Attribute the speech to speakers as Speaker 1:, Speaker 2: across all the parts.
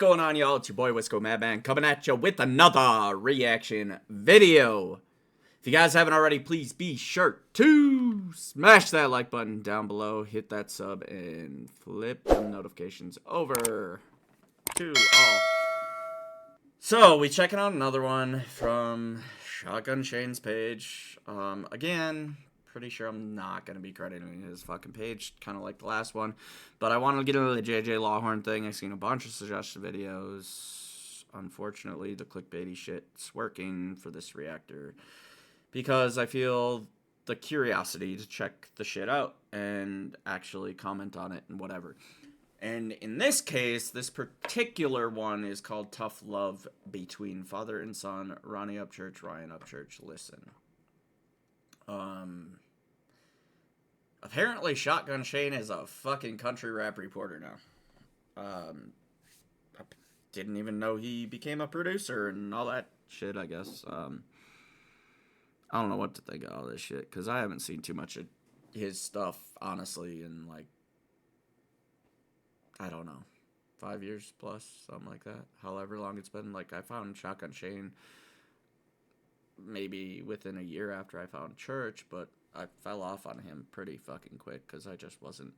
Speaker 1: going on, y'all? It's your boy, Wisco Madman, coming at you with another reaction video. If you guys haven't already, please be sure to smash that like button down below, hit that sub, and flip the notifications over to all. So, we checking out another one from Shotgun Shane's page. Again, pretty sure I'm not going to be crediting his fucking page, kind of like the last one. But I want to get into the JJ Lawhorn thing. I've seen a bunch of suggested videos. Unfortunately, the clickbaity shit's working for this reactor, because I feel the curiosity to check the shit out and actually comment on it and whatever. And in this case, this particular one is called Tough Love Between Father and Son, Ronnie Upchurch, Ryan Upchurch. Listen. Apparently Shotgun Shane is a fucking country rap reporter now. I didn't even know he became a producer and all that shit, I guess. I don't know what to think of all this shit, because I haven't seen too much of his stuff, honestly, in, like, I don't know, 5 years plus, something like that. However long it's been. Like, I found Shotgun Shane maybe within a year after I found Church, but I fell off on him pretty fucking quick, because I just wasn't,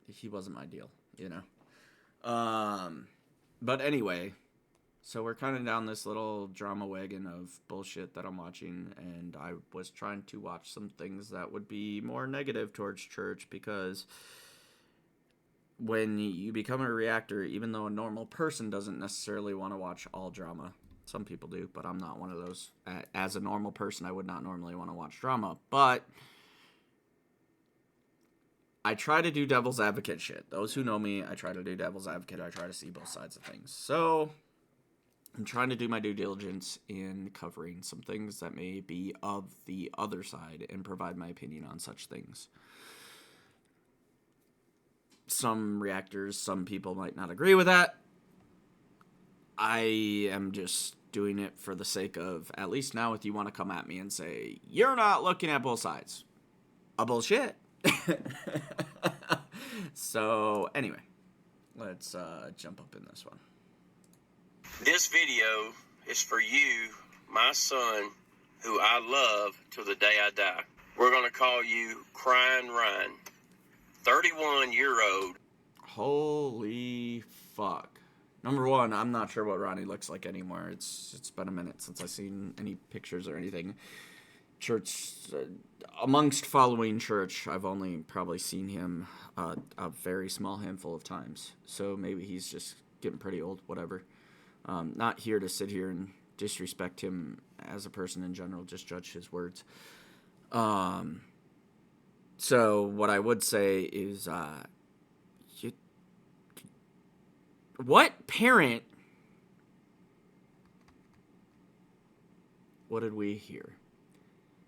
Speaker 1: he wasn't my deal, you know? But anyway, so we're kind of down this little drama wagon of bullshit that I'm watching, and I was trying to watch some things that would be more negative towards Church, because when you become a reactor, even though a normal person doesn't necessarily want to watch all drama, some people do, but I'm not one of those. As a normal person, I would not normally want to watch drama, but I try to do devil's advocate shit. Those who know me, I try to do devil's advocate. I try to see both sides of things. So I'm trying to do my due diligence in covering some things that may be of the other side and provide my opinion on such things. Some reactors, some people might not agree with that. I am just doing it for the sake of, at least now, if you want to come at me and say, you're not looking at both sides. A bullshit. So, anyway, let's jump up in this one.
Speaker 2: This video is for you, my son, who I love till the day I die. We're going to call you Crying Ryan, 31-year-old.
Speaker 1: Holy fuck. Number one, I'm not sure what Ronnie looks like anymore. It's been a minute since I've seen any pictures or anything. Church, amongst following Church, I've only probably seen him a very small handful of times. So maybe he's just getting pretty old, whatever. Not here to sit here and disrespect him as a person in general, just judge his words. So what I would say is, what parent, what did we hear?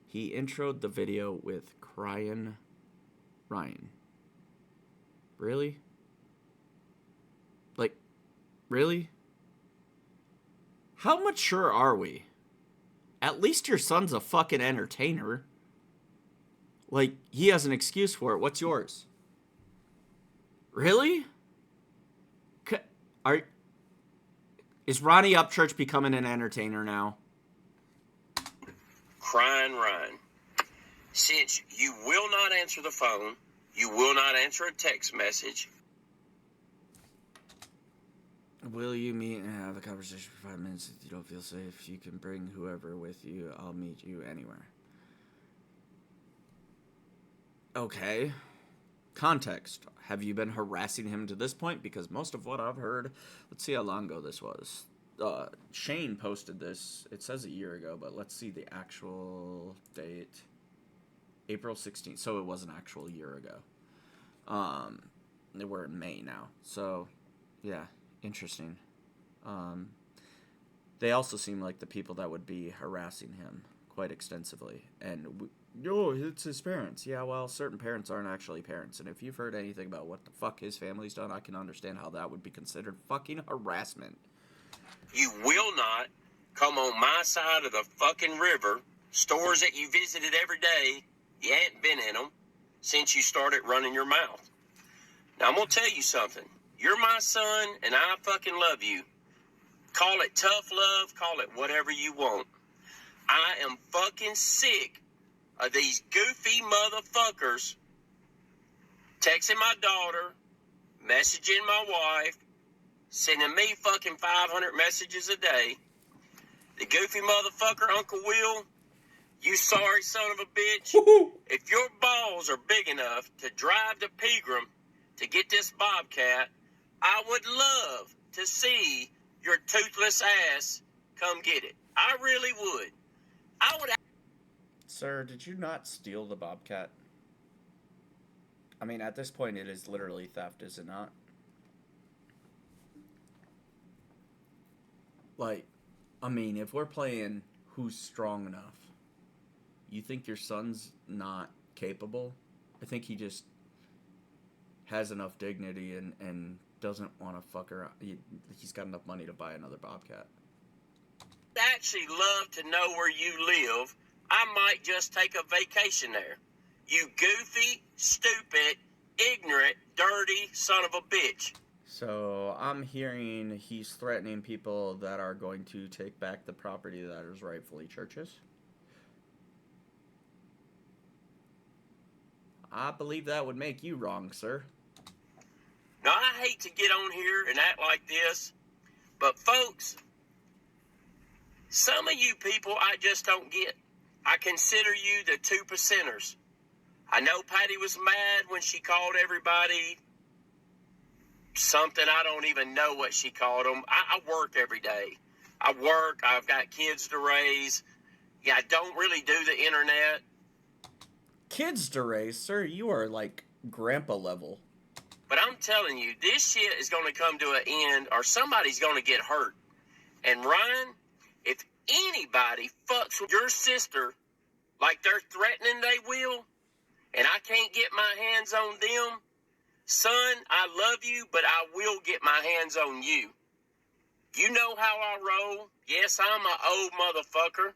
Speaker 1: He introed the video with Crying Ryan. Really? Like, really? How mature are we? At least your son's a fucking entertainer. Like, he has an excuse for it. What's yours? Really? Is Ronnie Upchurch becoming an entertainer now?
Speaker 2: Crying Ryan. Since you will not answer the phone, you will not answer a text message.
Speaker 1: Will you meet and have a conversation for 5 minutes? If you don't feel safe, you can bring whoever with you. I'll meet you anywhere. Okay. Context. Have you been harassing him to this point? Because most of what I've heard... Let's see how long ago this was. Shane posted this. It says a year ago, but let's see the actual date. April 16th. So it was an actual year ago. We're in May now. So, yeah. Interesting. They also seem like the people that would be harassing him quite extensively. And... oh, it's his parents. Yeah, well, certain parents aren't actually parents. And if you've heard anything about what the fuck his family's done, I can understand how that would be considered fucking harassment.
Speaker 2: You will not come on my side of the fucking river. Stores that you visited every day, you ain't been in them since you started running your mouth. Now, I'm going to tell you something. You're my son, and I fucking love you. Call it tough love, call it whatever you want. I am fucking sick of these goofy motherfuckers texting my daughter, messaging my wife, sending me fucking 500 messages a day. The goofy motherfucker, Uncle Will, you sorry son of a bitch. If your balls are big enough to drive to Pegram to get this bobcat, I would love to see your toothless ass come get it. I really would. I would.
Speaker 1: Sir, did you not steal the bobcat? I mean, at this point, it is literally theft, is it not? Like, I mean, if we're playing who's strong enough, you think your son's not capable? I think he just has enough dignity and doesn't want to fuck around. He's got enough money to buy another bobcat.
Speaker 2: Actually love to know where you live. I might just take a vacation there. You goofy, stupid, ignorant, dirty son of a bitch.
Speaker 1: So I'm hearing he's threatening people that are going to take back the property that is rightfully church's. I believe that would make you wrong, sir.
Speaker 2: Now, I hate to get on here and act like this, but folks, some of you people I just don't get. I consider you the 2%ers. I know Patty was mad when she called everybody something. I don't even know what she called them. I work every day. I work. I've got kids to raise. Yeah, I don't really do the internet.
Speaker 1: Kids to raise, sir? You are like grandpa level.
Speaker 2: But I'm telling you, this shit is going to come to an end or somebody's going to get hurt. And Ryan, if anybody fucks with your sister like they're threatening they will, and I can't get my hands on them, son, I love you, but I will get my hands on you. You know how I roll. Yes, I'm an old motherfucker.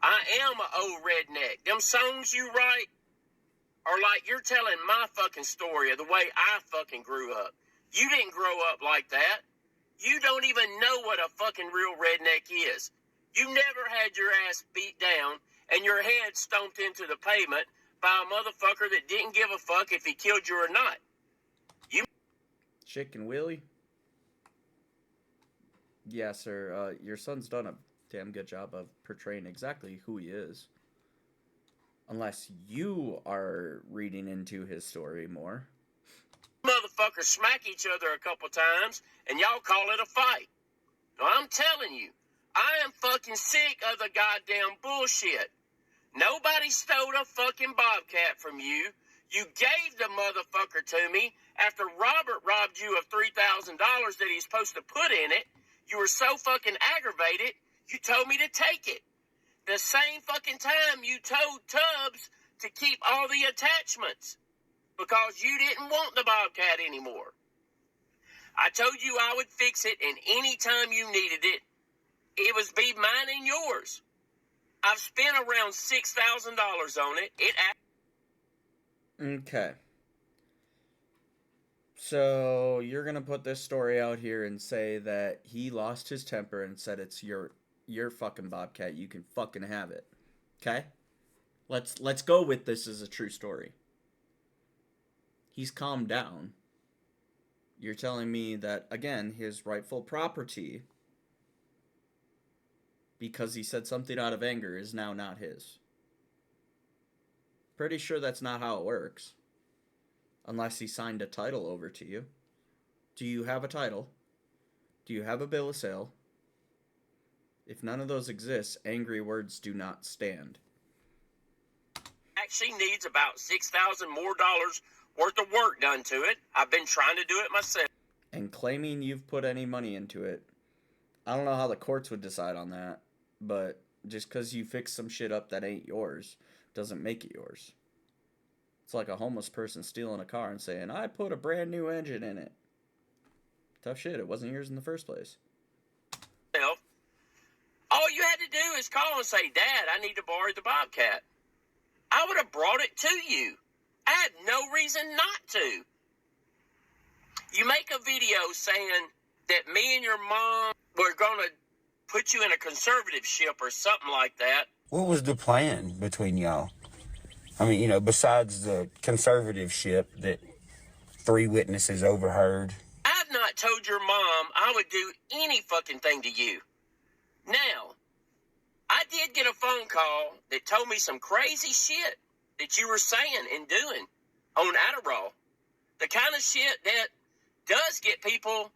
Speaker 2: I am an old redneck. Them songs you write are like you're telling my fucking story of the way I fucking grew up. You didn't grow up like that. You don't even know what a fucking real redneck is. You never had your ass beat down and your head stomped into the pavement by a motherfucker that didn't give a fuck if he killed you or not. You
Speaker 1: Chicken Willie? Yeah, sir. Your son's done a damn good job of portraying exactly who he is. Unless you are reading into his story more.
Speaker 2: motherfuckers smack each other a couple times and y'all call it a fight. Well, I'm telling you, I am fucking sick of the goddamn bullshit. Nobody stole a fucking bobcat from you. You gave the motherfucker to me after Robert robbed you of $3,000 that he's supposed to put in it. You were so fucking aggravated, you told me to take it. The same fucking time you told Tubbs to keep all the attachments because you didn't want the bobcat anymore. I told you I would fix it, and any time you needed it, it was be mine and yours. I've spent around $6,000 on it.
Speaker 1: Okay. So you're gonna put this story out here and say that he lost his temper and said it's your fucking bobcat. You can fucking have it. Okay? Let's go with this as a true story. He's calmed down. You're telling me that, again, his rightful property, because he said something out of anger, is now not his. Pretty sure that's not how it works. Unless he signed a title over to you. Do you have a title? Do you have a bill of sale? If none of those exist, angry words do not stand.
Speaker 2: Actually needs about $6,000 more worth of work done to it. I've been trying to do it myself.
Speaker 1: And claiming you've put any money into it, I don't know how the courts would decide on that, but just because you fix some shit up that ain't yours doesn't make it yours. It's like a homeless person stealing a car and saying, I put a brand new engine in it. Tough shit, it wasn't yours in the first place.
Speaker 2: All you had to do is call and say, Dad, I need to borrow the bobcat. I would have brought it to you. I had no reason not to. You make a video saying that me and your mom were going to put you in a conservatorship or something like that.
Speaker 3: What was the plan between y'all? I mean, you know, besides the conservativeship that 3 witnesses overheard.
Speaker 2: I've not told your mom I would do any fucking thing to you. Now, I did get a phone call that told me some crazy shit that you were saying and doing on Adderall. The kind of shit that does get people...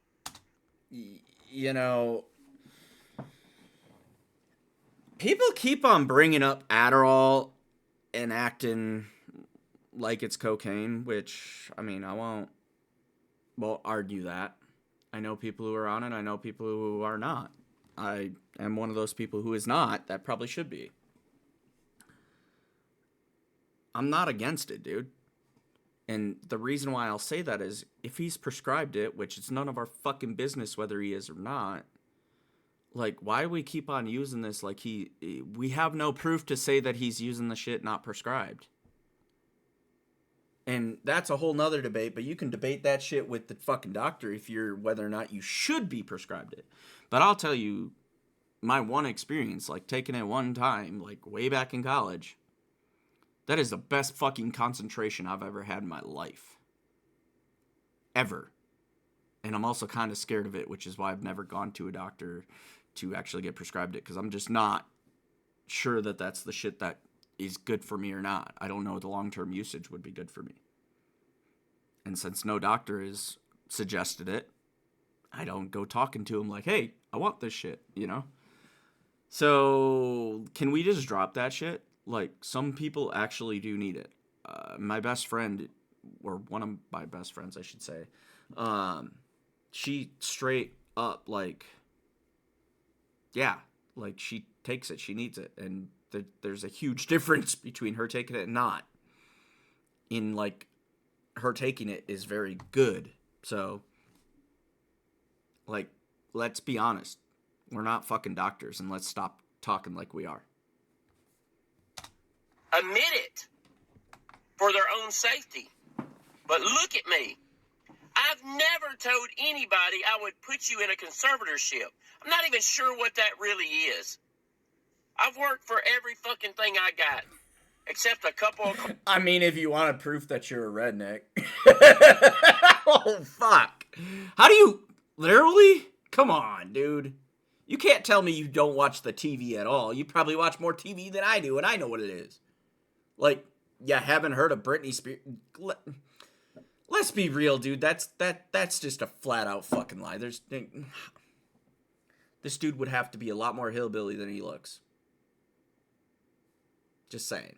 Speaker 1: You know, people keep on bringing up Adderall and acting like it's cocaine, which, I mean, I won't argue that. I know people who are on it. I know people who are not. I am one of those people who is not. That probably should be. I'm not against it, dude. And the reason why I'll say that is if he's prescribed it, which it's none of our fucking business whether he is or not, like, why do we keep on using this like we have no proof to say that he's using the shit not prescribed. And that's a whole nother debate, but you can debate that shit with the fucking doctor if you're whether or not you should be prescribed it. But I'll tell you, my one experience, like taking it one time, like way back in college, that is the best fucking concentration I've ever had in my life. Ever. And I'm also kind of scared of it, which is why I've never gone to a doctor to actually get prescribed it, because I'm just not sure that that's the shit that is good for me or not. I don't know the long-term usage would be good for me. And since no doctor has suggested it, I don't go talking to him like, hey, I want this shit, you know? So, can we just drop that shit? Like, some people actually do need it. My best friend, or one of my best friends, I should say, she straight up, like, yeah, like, she takes it, she needs it, and there's a huge difference between her taking it and not. In, like, her taking it is very good. So, like, let's be honest. We're not fucking doctors, and let's stop talking like we are.
Speaker 2: Admit it for their own safety. But look at me. I've never told anybody I would put you in a conservatorship. I'm not even sure what that really is. I've worked for every fucking thing I got, except a couple of...
Speaker 1: I mean, if you wanted proof that you're a redneck. Oh, fuck. How do you... Literally? Come on, dude. You can't tell me you don't watch the TV at all. You probably watch more TV than I do, and I know what it is. Like, you haven't heard of Britney Spears? Let's be real, dude. That's just a flat-out fucking lie. This dude would have to be a lot more hillbilly than he looks. Just saying.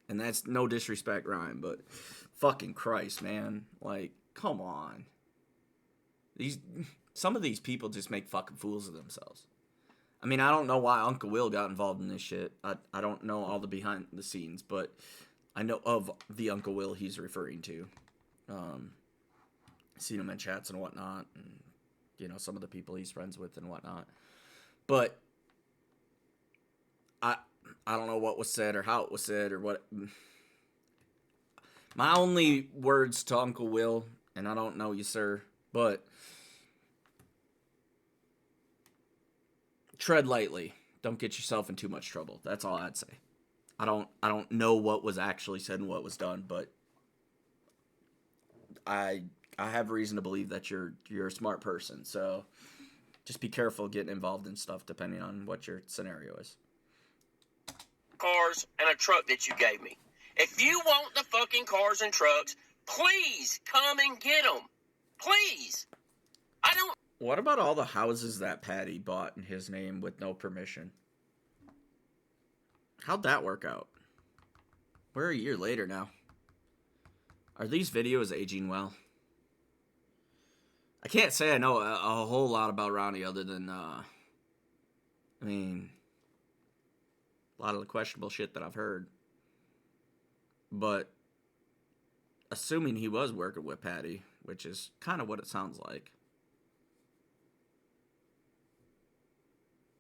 Speaker 1: And that's no disrespect, Ryan, but fucking Christ, man. Like, come on. Some of these people just make fucking fools of themselves. I mean, I don't know why Uncle Will got involved in this shit. I don't know all the behind the scenes, but I know of the Uncle Will he's referring to. Seen him in chats and whatnot, and, you know, some of the people he's friends with and whatnot. But I don't know what was said or how it was said or what. My only words to Uncle Will, and I don't know you, sir, but tread lightly. Don't get yourself in too much trouble. That's all I'd say. I don't know what was actually said and what was done, but I have reason to believe that you're a smart person. So just be careful getting involved in stuff depending on what your scenario is.
Speaker 2: Cars and a truck that you gave me. If you want the fucking cars and trucks, please come and get them. Please. I don't...
Speaker 1: What about all the houses that Patty bought in his name with no permission? How'd that work out? We're a year later now. Are these videos aging well? I can't say I know a whole lot about Ronnie other than, I mean, a lot of the questionable shit that I've heard. But assuming he was working with Patty, which is kind of what it sounds like.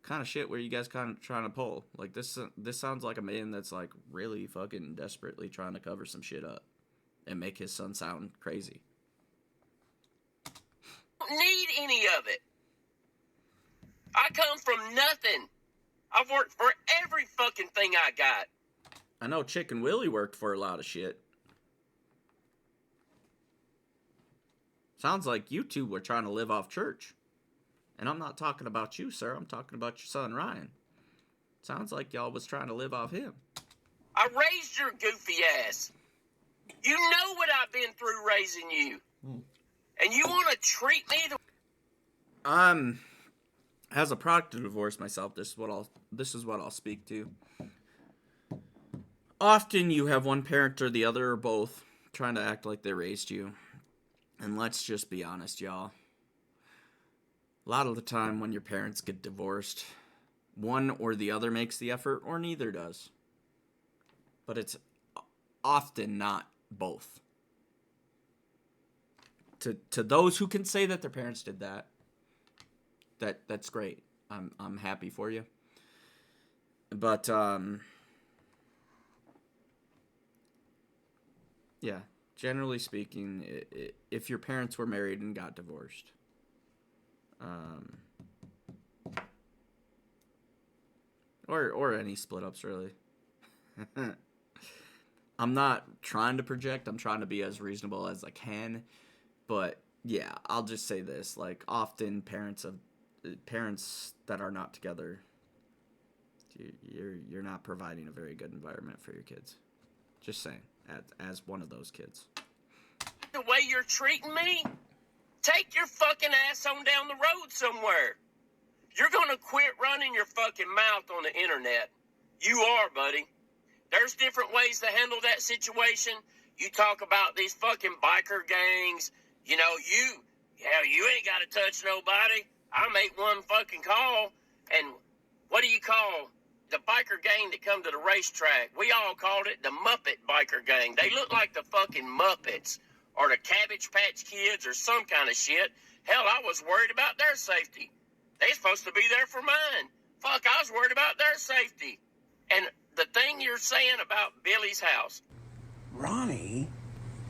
Speaker 1: Kind of shit where you guys kind of trying to pull. Like, this sounds like a man that's, like, really fucking desperately trying to cover some shit up and make his son sound crazy.
Speaker 2: don't need any of it. I come from nothing. I've worked for every fucking thing I got.
Speaker 1: I know Chicken Willie worked for a lot of shit. Sounds like you two were trying to live off church. And I'm not talking about you, sir. I'm talking about your son, Ryan. Sounds like y'all was trying to live off him.
Speaker 2: I raised your goofy ass. You know what I've been through raising you. And you want to treat me the...
Speaker 1: As a product of divorce myself, this is what I'll speak to. Often you have one parent or the other or both trying to act like they raised you. And let's just be honest, y'all. A lot of the time when your parents get divorced, one or the other makes the effort, or neither does. But it's often not both. To those who can say that their parents did that, that's great. I'm happy for you. But yeah, generally speaking, if your parents were married and got divorced, or any split ups really. I'm not trying to project. I'm trying to be as reasonable as I can. But yeah, I'll just say this: like, often parents that are not together, you're not providing a very good environment for your kids. Just saying, as one of those kids.
Speaker 2: The way you're treating me, take your fucking ass on down the road somewhere. You're gonna quit running your fucking mouth on the internet. You are, buddy. There's different ways to handle that situation. You talk about these fucking biker gangs. You know, you ain't got to touch nobody. I make one fucking call, and what do you call the biker gang that come to the racetrack? We all called it the Muppet biker gang. They look like the fucking Muppets or the Cabbage Patch Kids or some kind of shit. Hell, I was worried about their safety. They supposed to be there for mine. Fuck, I was worried about their safety. And the thing you're saying about Billy's house.
Speaker 3: Ronnie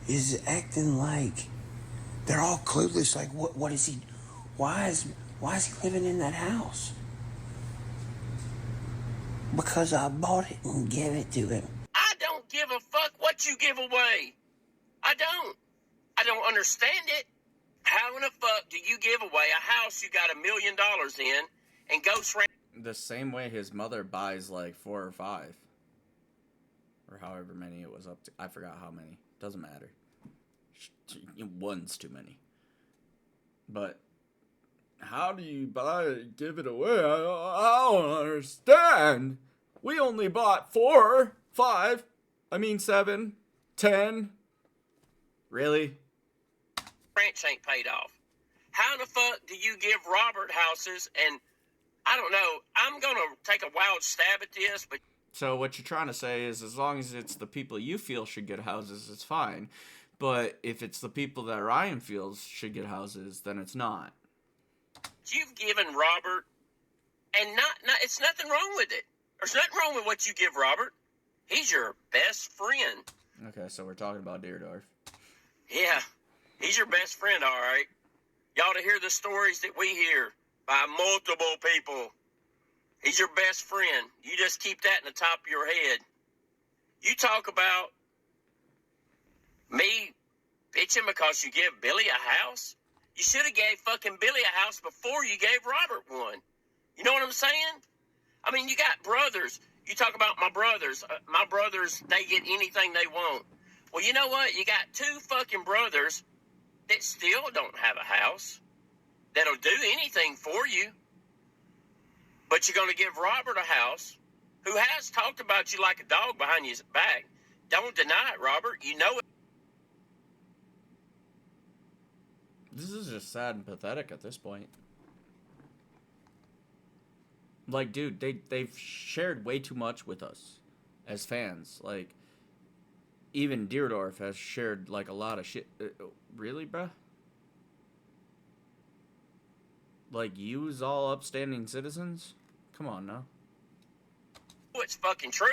Speaker 3: is acting like they're all clueless. Like, what is he? Why is he living in that house? Because I bought it and gave it to him.
Speaker 2: I don't give a fuck what you give away. I don't understand it. How in the fuck do you give away a house you got $1 million in and go
Speaker 1: the same way his mother buys like 4 or 5 or however many it was up to? I forgot how many. Doesn't matter. One's too many. But how do you buy it, give it away? I don't understand. We only bought 4, 5. 7, 10. Really?
Speaker 2: Ranch ain't paid off. How the fuck do you give Robert houses? And I don't know. I'm gonna take a wild stab at this, but
Speaker 1: so what you're trying to say is, as long as it's the people you feel should get houses, it's fine. But if it's the people that Ryan feels should get houses, then it's not.
Speaker 2: You've given Robert, and not it's nothing wrong with it. There's nothing wrong with what you give Robert. He's your best friend.
Speaker 1: Okay, so we're talking about Deerdorf.
Speaker 2: Yeah, he's your best friend, all right. Y'all to hear the stories that we hear by multiple people. He's your best friend. You just keep that in the top of your head. You talk about me bitching because you give Billy a house. You should have gave fucking Billy a house before you gave Robert one. You know what I'm saying? I mean, you got brothers. You talk about my brothers. My brothers, they get anything they want. Well, you know what? You got 2 fucking brothers that still don't have a house that'll do anything for you. But you're going to give Robert a house who has talked about you like a dog behind your back. Don't deny it, Robert. You know it.
Speaker 1: This is just sad and pathetic at this point. Like, dude, they've shared way too much with us as fans. Like, even Deerdorf has shared, like, a lot of shit. Really, bruh? Like, use all upstanding citizens? Come on, now.
Speaker 2: It's fucking true.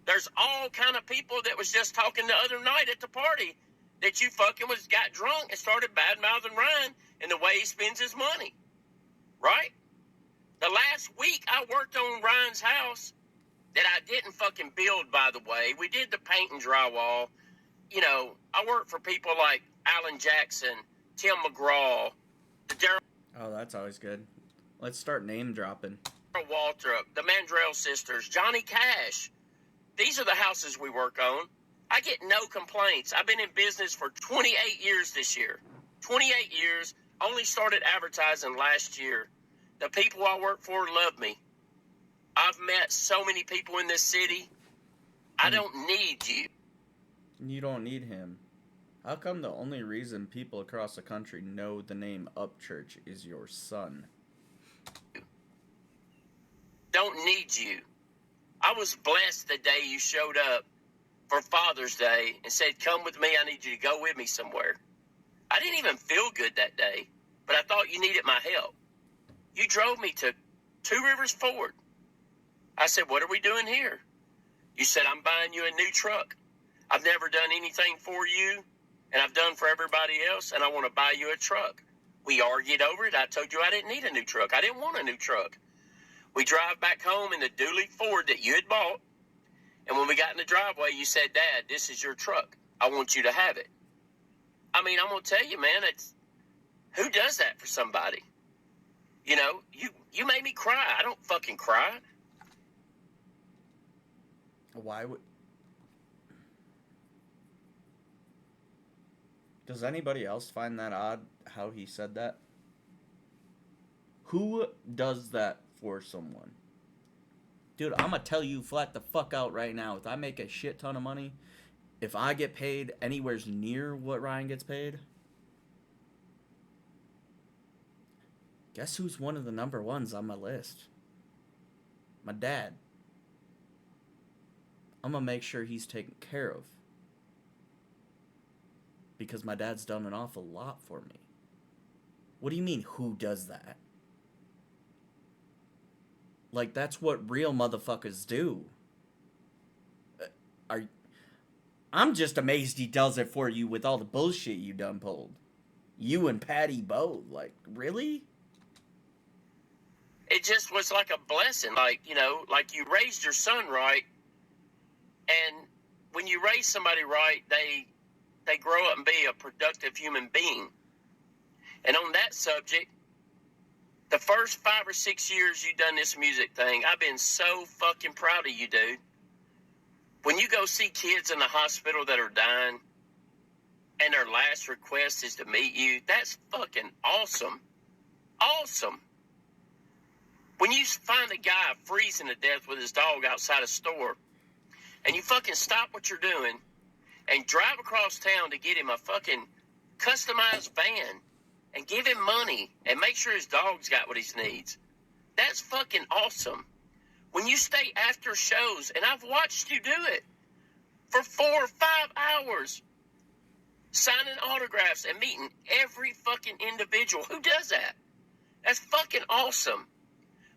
Speaker 2: There's all kind of people that was just talking the other night at the party that you fucking got drunk and started bad-mouthing Ryan and the way he spends his money, right? The last week I worked on Ryan's house that I didn't fucking build, by the way. We did the paint and drywall. You know, I worked for people like Alan Jackson, Tim McGraw, the Darryl
Speaker 1: Oh, that's always good. Let's start name dropping.
Speaker 2: Waltrip, the Mandrell sisters, Johnny Cash. These are the houses we work on. I get no complaints. I've been in business for 28 years this year. 28 years. Only started advertising last year. The people I work for love me. I've met so many people in this city. I don't need you.
Speaker 1: You don't need him. How come the only reason people across the country know the name Upchurch is your son?
Speaker 2: Don't need you. I was blessed the day you showed up for Father's Day and said, come with me, I need you to go with me somewhere. I didn't even feel good that day, but I thought you needed my help. You drove me to Two Rivers Ford. I said, what are we doing here? You said, I'm buying you a new truck. I've never done anything for you, and I've done for everybody else, and I want to buy you a truck. We argued over it. I told you I didn't need a new truck. I didn't want a new truck. We drive back home in the Dooley Ford that you had bought, and when we got in the driveway, you said, Dad, this is your truck. I want you to have it. I mean, I'm going to tell you, man, who does that for somebody? You know, you made me cry. I don't fucking cry.
Speaker 1: Why would... Does anybody else find that odd how he said that? Who does that for someone? Dude, I'm gonna tell you flat the fuck out right now. If I make a shit ton of money, if I get paid anywhere near what Ryan gets paid, guess who's one of the number ones on my list? My dad. I'm gonna make sure he's taken care of. Because my dad's done an awful lot for me. What do you mean, who does that? Like, that's what real motherfuckers do. I'm just amazed he does it for you with all the bullshit you done pulled. You and Patty both. Like, really?
Speaker 2: It just was like a blessing. Like, you know, like you raised your son right. And when you raise somebody right, they grow up and be a productive human being. And on that subject, the first 5 or 6 years you done this music thing, I've been so fucking proud of you, dude. When you go see kids in the hospital that are dying and their last request is to meet you, that's fucking awesome. Awesome. When you find a guy freezing to death with his dog outside a store and you fucking stop what you're doing and drive across town to get him a fucking customized van and give him money and make sure his dog's got what he needs. That's fucking awesome. When you stay after shows, and I've watched you do it for 4 or 5 hours, signing autographs and meeting every fucking individual. Who does that? That's fucking awesome.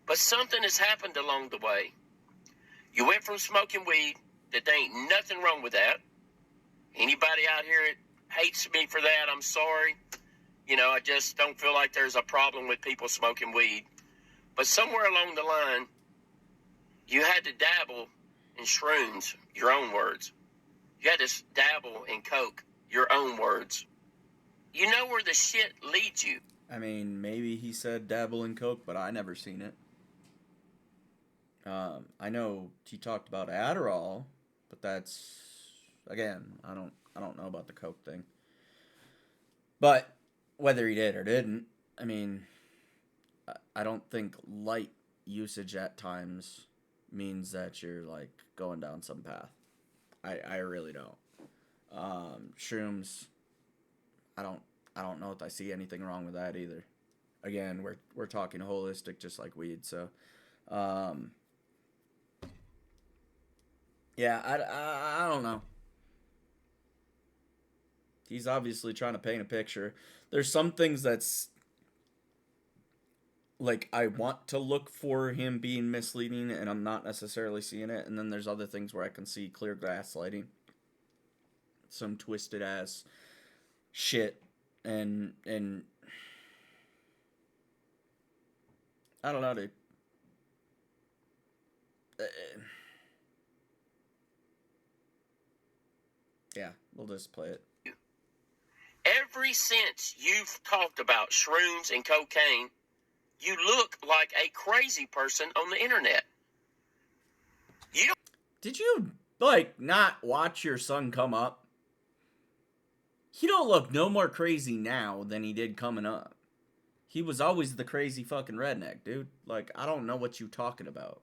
Speaker 2: But something has happened along the way. You went from smoking weed, that there ain't nothing wrong with that. Anybody out here that hates me for that, I'm sorry. You know, I just don't feel like there's a problem with people smoking weed. But somewhere along the line, you had to dabble in shrooms, your own words. You had to dabble in coke, your own words. You know where the shit leads you.
Speaker 1: I mean, maybe he said dabble in coke, but I never seen it. I know he talked about Adderall, but that's, again, I don't know about the coke thing. But whether he did or didn't, I mean, I don't think light usage at times means that you're like going down some path. I really don't. Shrooms, I don't know if I see anything wrong with that either. Again, we're talking holistic, just like weed. So, yeah, I don't know. He's obviously trying to paint a picture. There's some things that's like I want to look for him being misleading, and I'm not necessarily seeing it. And then there's other things where I can see clear gaslighting, some twisted ass shit, and I don't know, dude. Yeah, we'll just play it.
Speaker 2: Ever since you've talked about shrooms and cocaine, you look like a crazy person on the internet. You don't.
Speaker 1: Did you, like, not watch your son come up? He don't look no more crazy now than he did coming up. He was always the crazy fucking redneck, dude. Like, I don't know what you talking about.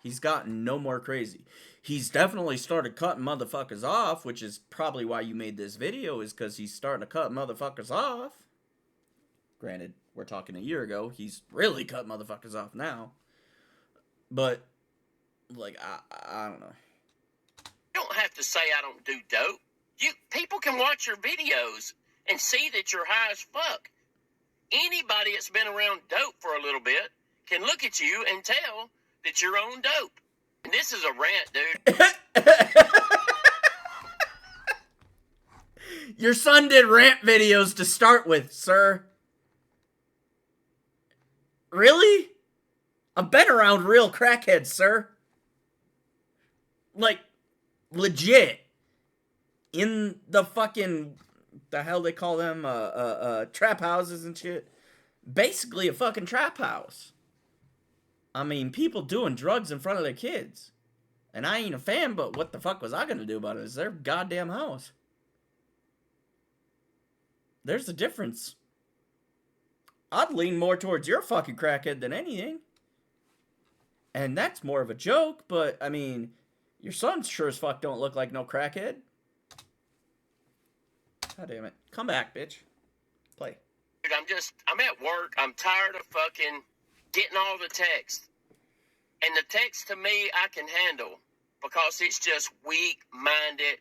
Speaker 1: He's gotten no more crazy. He's definitely started cutting motherfuckers off, which is probably why you made this video, is because he's starting to cut motherfuckers off. Granted, we're talking a year ago. He's really cut motherfuckers off now. But, like, I don't know.
Speaker 2: You don't have to say I don't do dope. People can watch your videos and see that you're high as fuck. Anybody that's been around dope for a little bit can look at you and tell that you're on dope. And this is a rant, dude.
Speaker 1: Your son did rant videos to start with, sir. Really? I've been around real crackheads, sir. Like, legit. In the fucking, the hell they call them, trap houses and shit. Basically a fucking trap house. I mean, people doing drugs in front of their kids. And I ain't a fan, but what the fuck was I gonna do about it? It's their goddamn house. There's a difference. I'd lean more towards your fucking crackhead than anything. And that's more of a joke, but, I mean, your son sure as fuck don't look like no crackhead. God damn it. Come back, bitch. Play.
Speaker 2: Dude, I'm at work. I'm tired of fucking getting all the text. And the text to me, I can handle. Because it's just weak-minded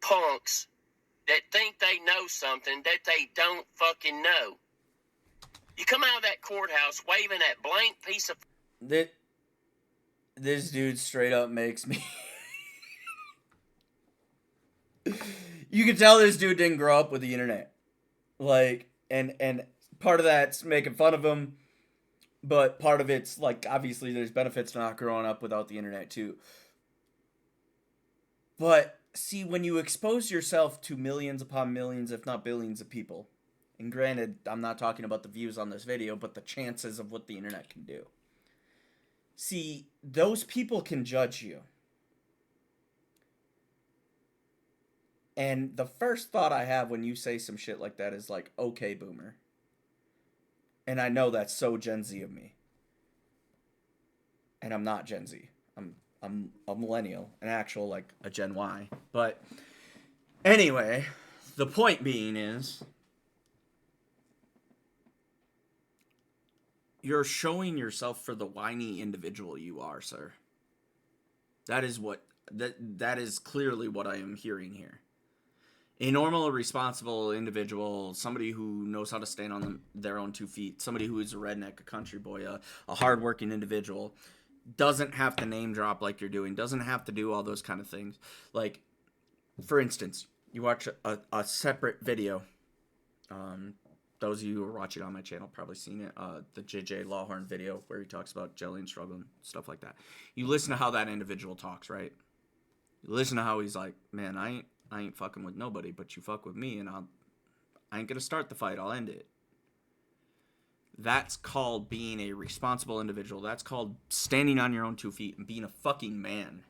Speaker 2: punks that think they know something that they don't fucking know. You come out of that courthouse waving that blank piece of...
Speaker 1: This dude straight up makes me... You can tell this dude didn't grow up with the internet. Like, and part of that's making fun of him, but part of it's, like, obviously there's benefits to not growing up without the internet, too. But, see, when you expose yourself to millions upon millions, if not billions of people, and granted, I'm not talking about the views on this video, but the chances of what the internet can do. See, those people can judge you. And the first thought I have when you say some shit like that is like, okay, boomer. And I know that's so Gen Z of me. And I'm not Gen Z. I'm a millennial, an actual, like, a Gen Y. But anyway, the point being is, you're showing yourself for the whiny individual you are, sir. That is what, that is clearly what I am hearing here. A normal, responsible individual, somebody who knows how to stand on their own 2 feet, somebody who is a redneck, a country boy, a hardworking individual, doesn't have to name drop like you're doing, doesn't have to do all those kind of things. Like, for instance, you watch a separate video. Those of you who are watching on my channel probably seen it. The JJ Lawhorn video where he talks about jelly and struggle and stuff like that. You listen to how that individual talks, right? You listen to how he's like, man, I ain't fucking with nobody, but you fuck with me, and I ain't gonna start the fight, I'll end it. That's called being a responsible individual. That's called standing on your own 2 feet and being a fucking man.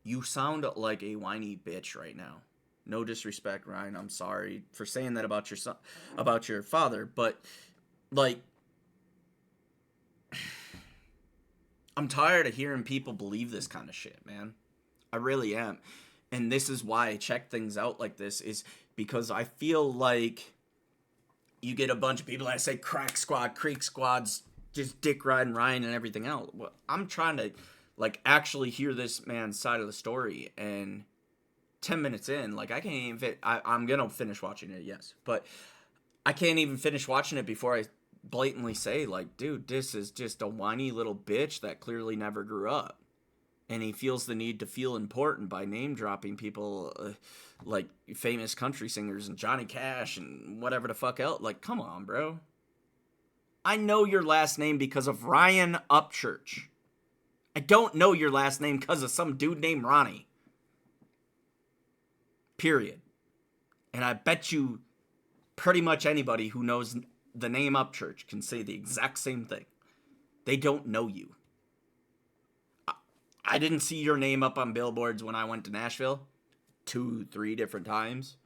Speaker 1: You sound like a whiny bitch right now. No disrespect, Ryan. I'm sorry for saying that about your son, about your father, but, like, I'm tired of hearing people believe this kind of shit, man. I really am. And this is why I check things out like this, is because I feel like you get a bunch of people that say crack squad, creek squads, just dick riding Ryan and everything else. Well, I'm trying to, like, actually hear this man's side of the story, and 10 minutes in, like, I can't even I'm gonna finish watching it, yes, but I can't even finish watching it before I blatantly say, like, dude, this is just a whiny little bitch that clearly never grew up. And he feels the need to feel important by name-dropping people like famous country singers and Johnny Cash and whatever the fuck else. Like, come on, bro. I know your last name because of Ryan Upchurch. I don't know your last name because of some dude named Ronnie. Period. And I bet you pretty much anybody who knows the name Upchurch can say the exact same thing. They don't know you. I didn't see your name up on billboards when I went to Nashville 2-3 different times.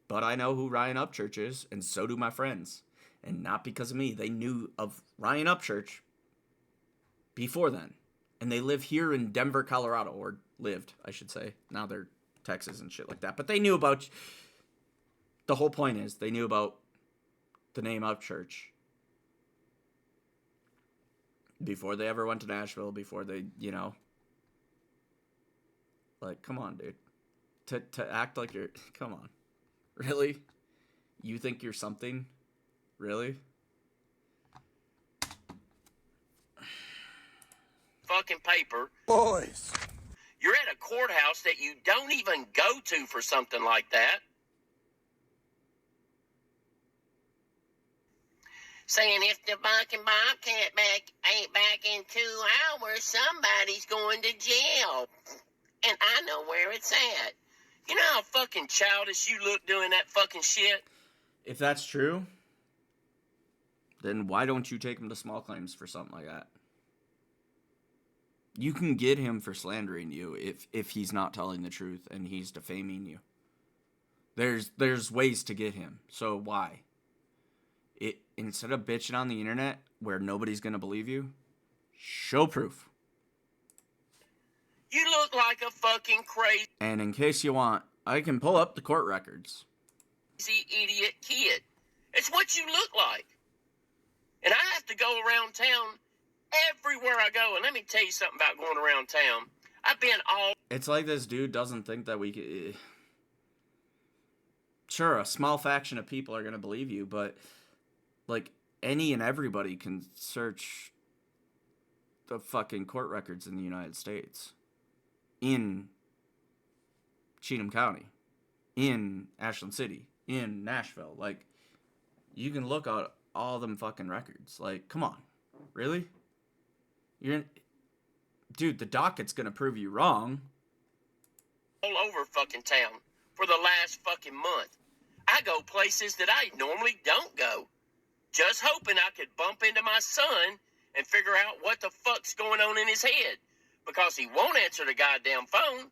Speaker 1: But I know who Ryan Upchurch is, and so do my friends. And not because of me. They knew of Ryan Upchurch before then. And they live here in Denver, Colorado. Or lived, I should say. Now they're Texas and shit like that. But they knew about... The whole point is, they knew about the name Upchurch before they ever went to Nashville, before they, you know... Like, come on, dude. To act like you're... Come on. Really? You think you're something? Really?
Speaker 2: Fucking paper.
Speaker 3: Boys.
Speaker 2: You're at a courthouse that you don't even go to for something like that. Saying if the fucking Bobcat ain't back in 2 hours, somebody's going to jail. And I know where it's at. You know how fucking childish you look doing that fucking shit?
Speaker 1: If that's true, then why don't you take him to small claims for something like that? You can get him for slandering you if he's not telling the truth and he's defaming you. There's ways to get him. So why? Instead of bitching on the internet where nobody's gonna believe you, show proof.
Speaker 2: You look like a fucking crazy
Speaker 1: And in case you want, I can pull up the court records.
Speaker 2: idiot kid. It's what you look like. And I have to go around town everywhere I go. And let me tell you something about going around town. I've been all...
Speaker 1: It's like this dude doesn't think that we could... Sure, a small faction of people are going to believe you, but like any and everybody can search the fucking court records in the United States. In Cheatham County. In Ashland City. In Nashville. Like, you can look at all them fucking records. Like, come on. Really? Dude, the docket's gonna prove you wrong.
Speaker 2: all over fucking town for the last fucking month. I go places that I normally don't go. Just hoping I could bump into my son and figure out what the fuck's going on in his head. Because he won't answer the goddamn phone.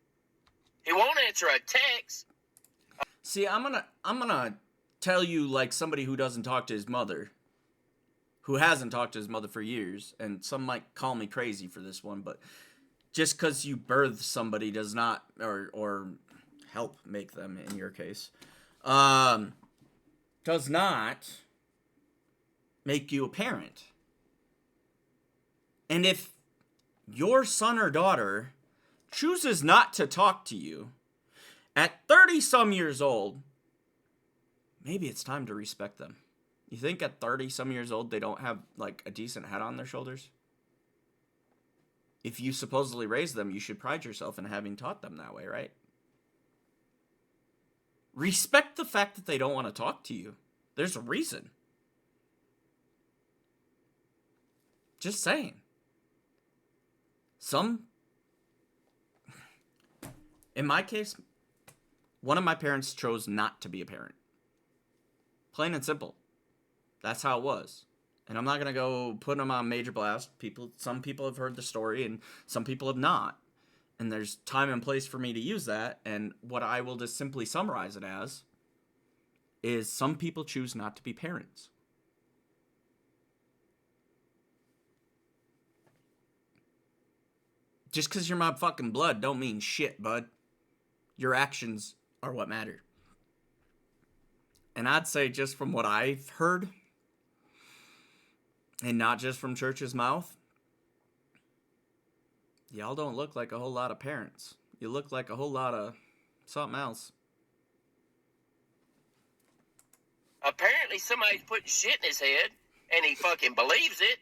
Speaker 2: He won't answer a text.
Speaker 1: See, I'm gonna tell you like somebody who doesn't talk to his mother. Who hasn't talked to his mother for years. And some might call me crazy for this one, but just because you birth somebody does not, or help make them in your case, does not make you a parent. And if your son or daughter chooses not to talk to you at 30 some years old, maybe it's time to respect them. You think at 30 some years old they don't have like a decent head on their shoulders? If you supposedly raised them, you should pride yourself in having taught them that way, right? Respect the fact that they don't want to talk to you. There's a reason. Just saying. In my case, one of my parents chose not to be a parent. Plain and simple. That's how it was. And I'm not going to go put them on major blast. Some people have heard the story and some people have not. And there's time and place for me to use that. And what I will just simply summarize it as is some people choose not to be parents. Just because you're my fucking blood don't mean shit, bud. Your actions are what matter. And I'd say just from what I've heard, and not just from Church's mouth, y'all don't look like a whole lot of parents. You look like a whole lot of something else.
Speaker 2: Apparently somebody's putting shit in his head, and he fucking believes it.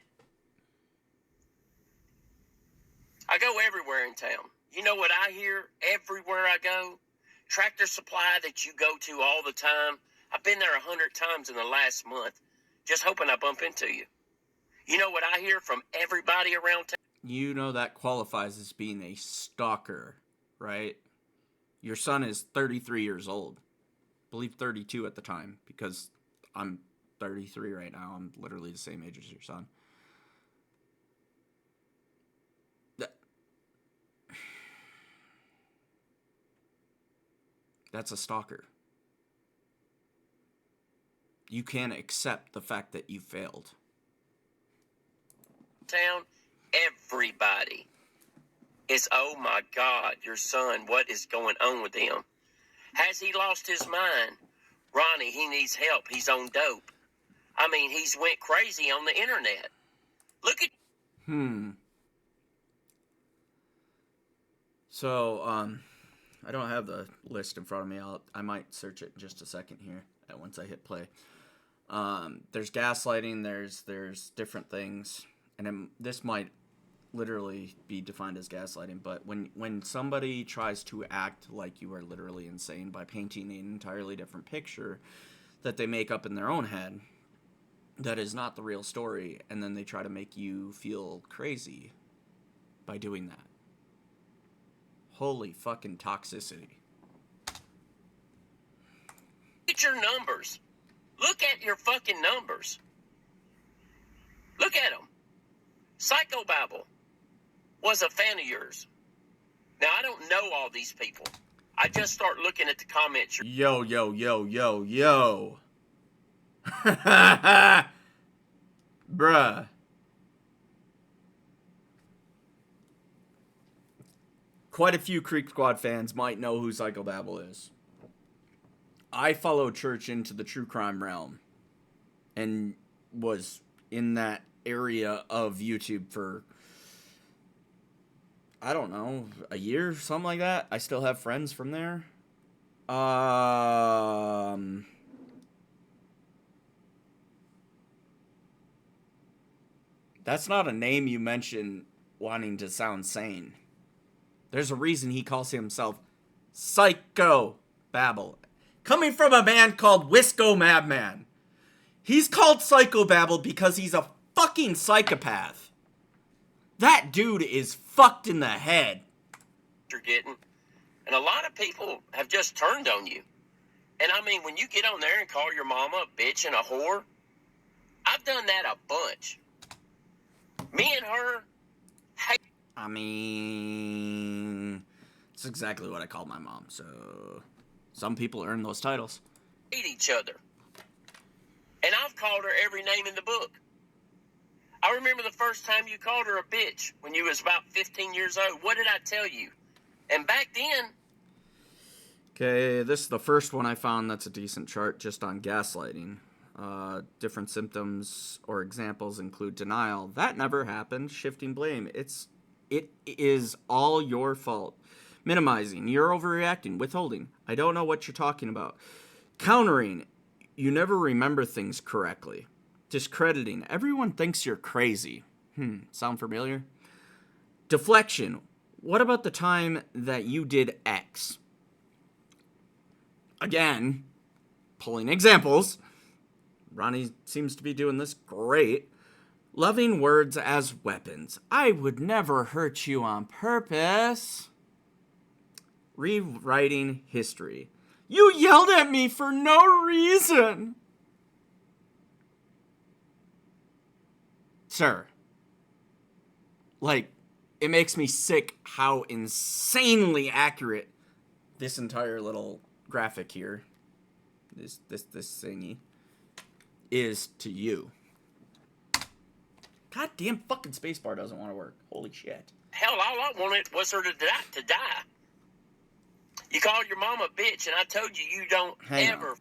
Speaker 2: I go everywhere in town. You know what I hear everywhere I go? Tractor Supply that you go to all the time. I've been there 100 times in the last month. just hoping I bump into you. You know what I hear from everybody around town?
Speaker 1: You know that qualifies as being a stalker, right? Your son is 33 years old. I believe 32 at the time, because I'm 33 right now. I'm literally the same age as your son. That's a stalker. You can't accept the fact that you failed.
Speaker 2: Town, everybody is, oh my God, your son, what is going on with him? Has he lost his mind? Ronnie, he needs help. He's on dope. I mean, he's went crazy on the internet. Look at...
Speaker 1: So, I don't have the list in front of me. I might search it in just a second here once I hit play. There's gaslighting, there's different things, and this might literally be defined as gaslighting, but when somebody tries to act like you are literally insane by painting an entirely different picture that they make up in their own head that is not the real story, and then they try to make you feel crazy by doing that. Holy fucking toxicity.
Speaker 2: Look at your numbers. Look at your fucking numbers. Look at them. Psychobabble was a fan of yours. Now, I don't know all these people. I just start looking at the comments.
Speaker 1: Yo, yo, yo, yo, yo. Bruh. Quite a few Creek Squad fans might know who Psychobabble is. I followed Church into the true crime realm and was in that area of YouTube for, I don't know, a year, something like that. I still have friends from there. That's not a name you mention wanting to sound sane. There's a reason he calls himself Psychobabble. Coming from a man called WiscoMadman. He's called Psychobabble because he's a fucking psychopath. That dude is fucked in the head.
Speaker 2: You're getting. And a lot of people have just turned on you. And I mean, when you get on there and call your mama a bitch and a whore, I've done that a bunch. Me and her, hey.
Speaker 1: I mean, it's exactly what I called my mom, so some people earn those titles.
Speaker 2: Hate each other. And I've called her every name in the book. I remember the first time you called her a bitch when you was about 15 years old. What did I tell you? And back then...
Speaker 1: Okay, this is the first one I found that's a decent chart just on gaslighting. Different symptoms or examples include denial. That never happened. Shifting blame. It is all your fault. Minimizing. You're overreacting. Withholding. I don't know what you're talking about. Countering. You never remember things correctly. Discrediting. Everyone thinks you're crazy. Sound familiar? Deflection. What about the time that you did X? Again, pulling examples. Ronnie seems to be doing this great. Loving words as weapons. I would never hurt you on purpose. Rewriting history. You yelled at me for no reason. Sir. Like, it makes me sick how insanely accurate this entire little graphic here, this thingy, is to you. Goddamn fucking spacebar doesn't want to work. Holy shit.
Speaker 2: Hell, all I wanted was her to die. You called your mama a bitch, and I told you you don't ever.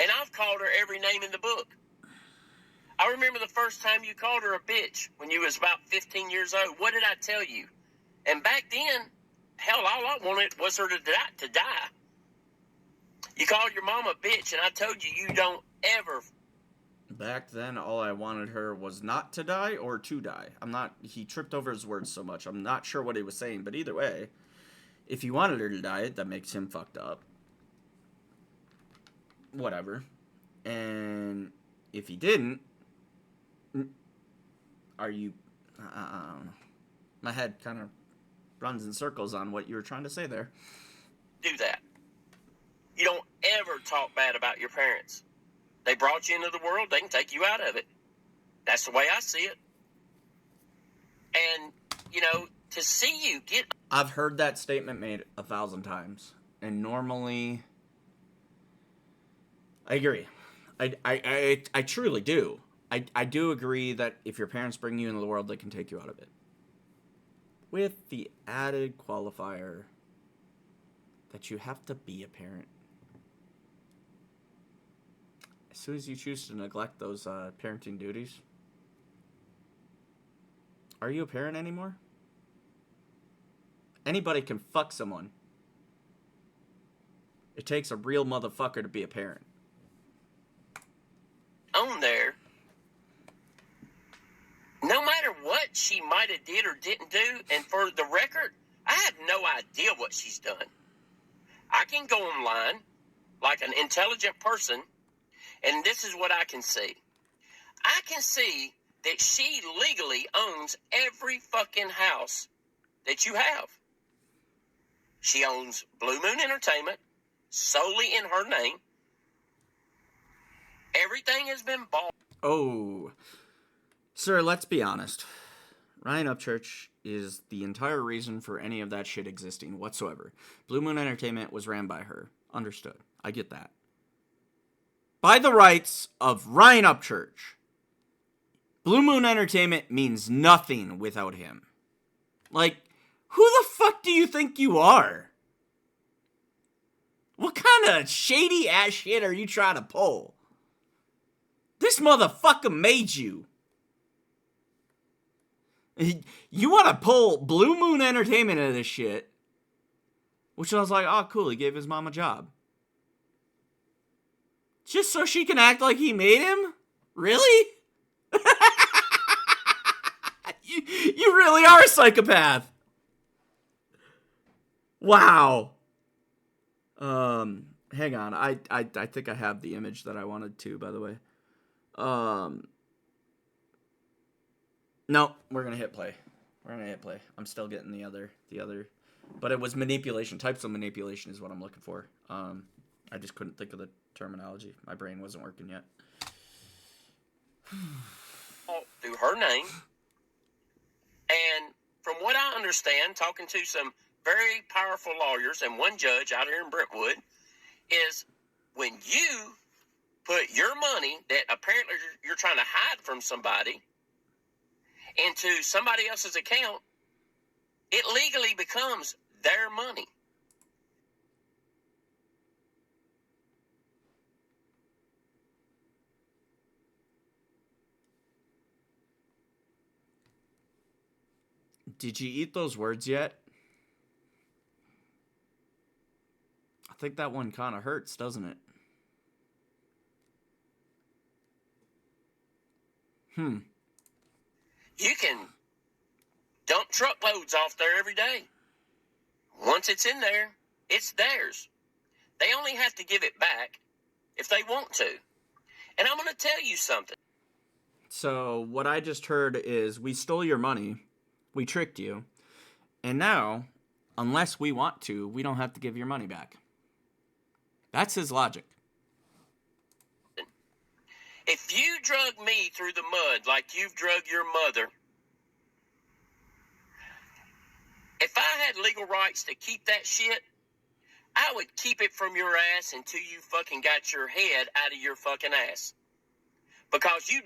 Speaker 2: And I've called her every name in the book. I remember the first time you called her a bitch when you was about 15 years old. What did I tell you? And back then, hell, all I wanted was her to die. You called your mama a bitch, and I told you you don't ever.
Speaker 1: Back then, all I wanted her was not to die or to die. He tripped over his words so much. I'm not sure what he was saying, but either way, if he wanted her to die, that makes him fucked up. Whatever. And if he didn't, are you... my head kind of runs in circles on what you were trying to say there.
Speaker 2: Do that. You don't ever talk bad about your parents. They brought you into the world. They can take you out of it. That's the way I see it. And, you know, to see you get...
Speaker 1: I've heard that statement made 1,000 times. And normally... I agree. I truly do. I do agree that if your parents bring you into the world, they can take you out of it. With the added qualifier that you have to be a parent. As soon as you choose to neglect those parenting duties, are you a parent anymore? Anybody can fuck someone. It takes a real motherfucker to be a parent.
Speaker 2: On there, no matter what she might have did or didn't do, and for the record, I have no idea what she's done. I can go online like an intelligent person, and this is what I can see. I can see that she legally owns every fucking house that you have. She owns Blue Moon Entertainment solely in her name. Everything has been bought.
Speaker 1: Oh, sir, let's be honest. Ryan Upchurch is the entire reason for any of that shit existing whatsoever. Blue Moon Entertainment was ran by her. Understood. I get that. By the rights of Ryan Upchurch, Blue Moon Entertainment means nothing without him. Like, who the fuck do you think you are? What kind of shady ass shit are you trying to pull? This motherfucker made you. You want to pull Blue Moon Entertainment into this shit, which I was like, oh, cool, he gave his mom a job. Just so she can act like he made him? Really? You really are a psychopath. Wow. Hang on. I think I have the image that I wanted to, by the way. No, we're gonna hit play. I'm still getting the other, but it was manipulation. Types of manipulation is what I'm looking for. I just couldn't think of the terminology. My brain wasn't working yet.
Speaker 2: Through her name. And from what I understand, talking to some very powerful lawyers and one judge out here in Brentwood, is when you put your money that apparently you're trying to hide from somebody into somebody else's account, it legally becomes their money.
Speaker 1: Did you eat those words yet? I think that one kind of hurts, doesn't it?
Speaker 2: You can dump truckloads off there every day. Once it's in there, it's theirs. They only have to give it back if they want to. And I'm going to tell you something.
Speaker 1: So what I just heard is we stole your money, we tricked you, and now, unless we want to, we don't have to give your money back. That's his logic.
Speaker 2: If you drug me through the mud like you've drug your mother, if I had legal rights to keep that shit, I would keep it from your ass until you fucking got your head out of your fucking ass. Because you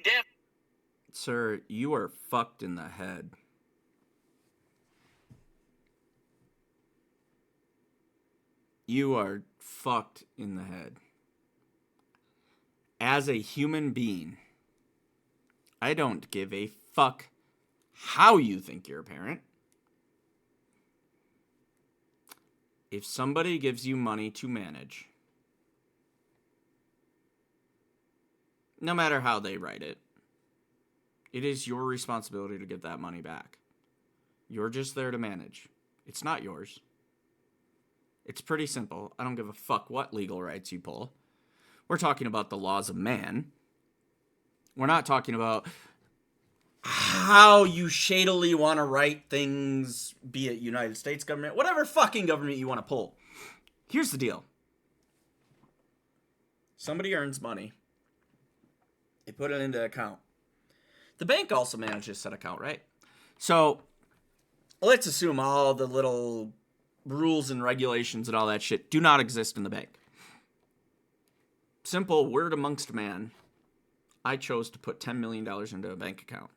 Speaker 1: Sir, you are fucked in the head. You are fucked in the head. As a human being, I don't give a fuck how you think you're a parent. If somebody gives you money to manage, no matter how they write it, it is your responsibility to give that money back. You're just there to manage. It's not yours. It's pretty simple. I don't give a fuck what legal rights you pull. We're talking about the laws of man. We're not talking about how you shadily want to write things, be it United States government, whatever fucking government you want to pull. Here's the deal. Somebody earns money. They put it into an account. The bank also manages said account, right? So let's assume all the little rules and regulations and all that shit do not exist in the bank. Simple word amongst man. I chose to put $10 million into a bank account.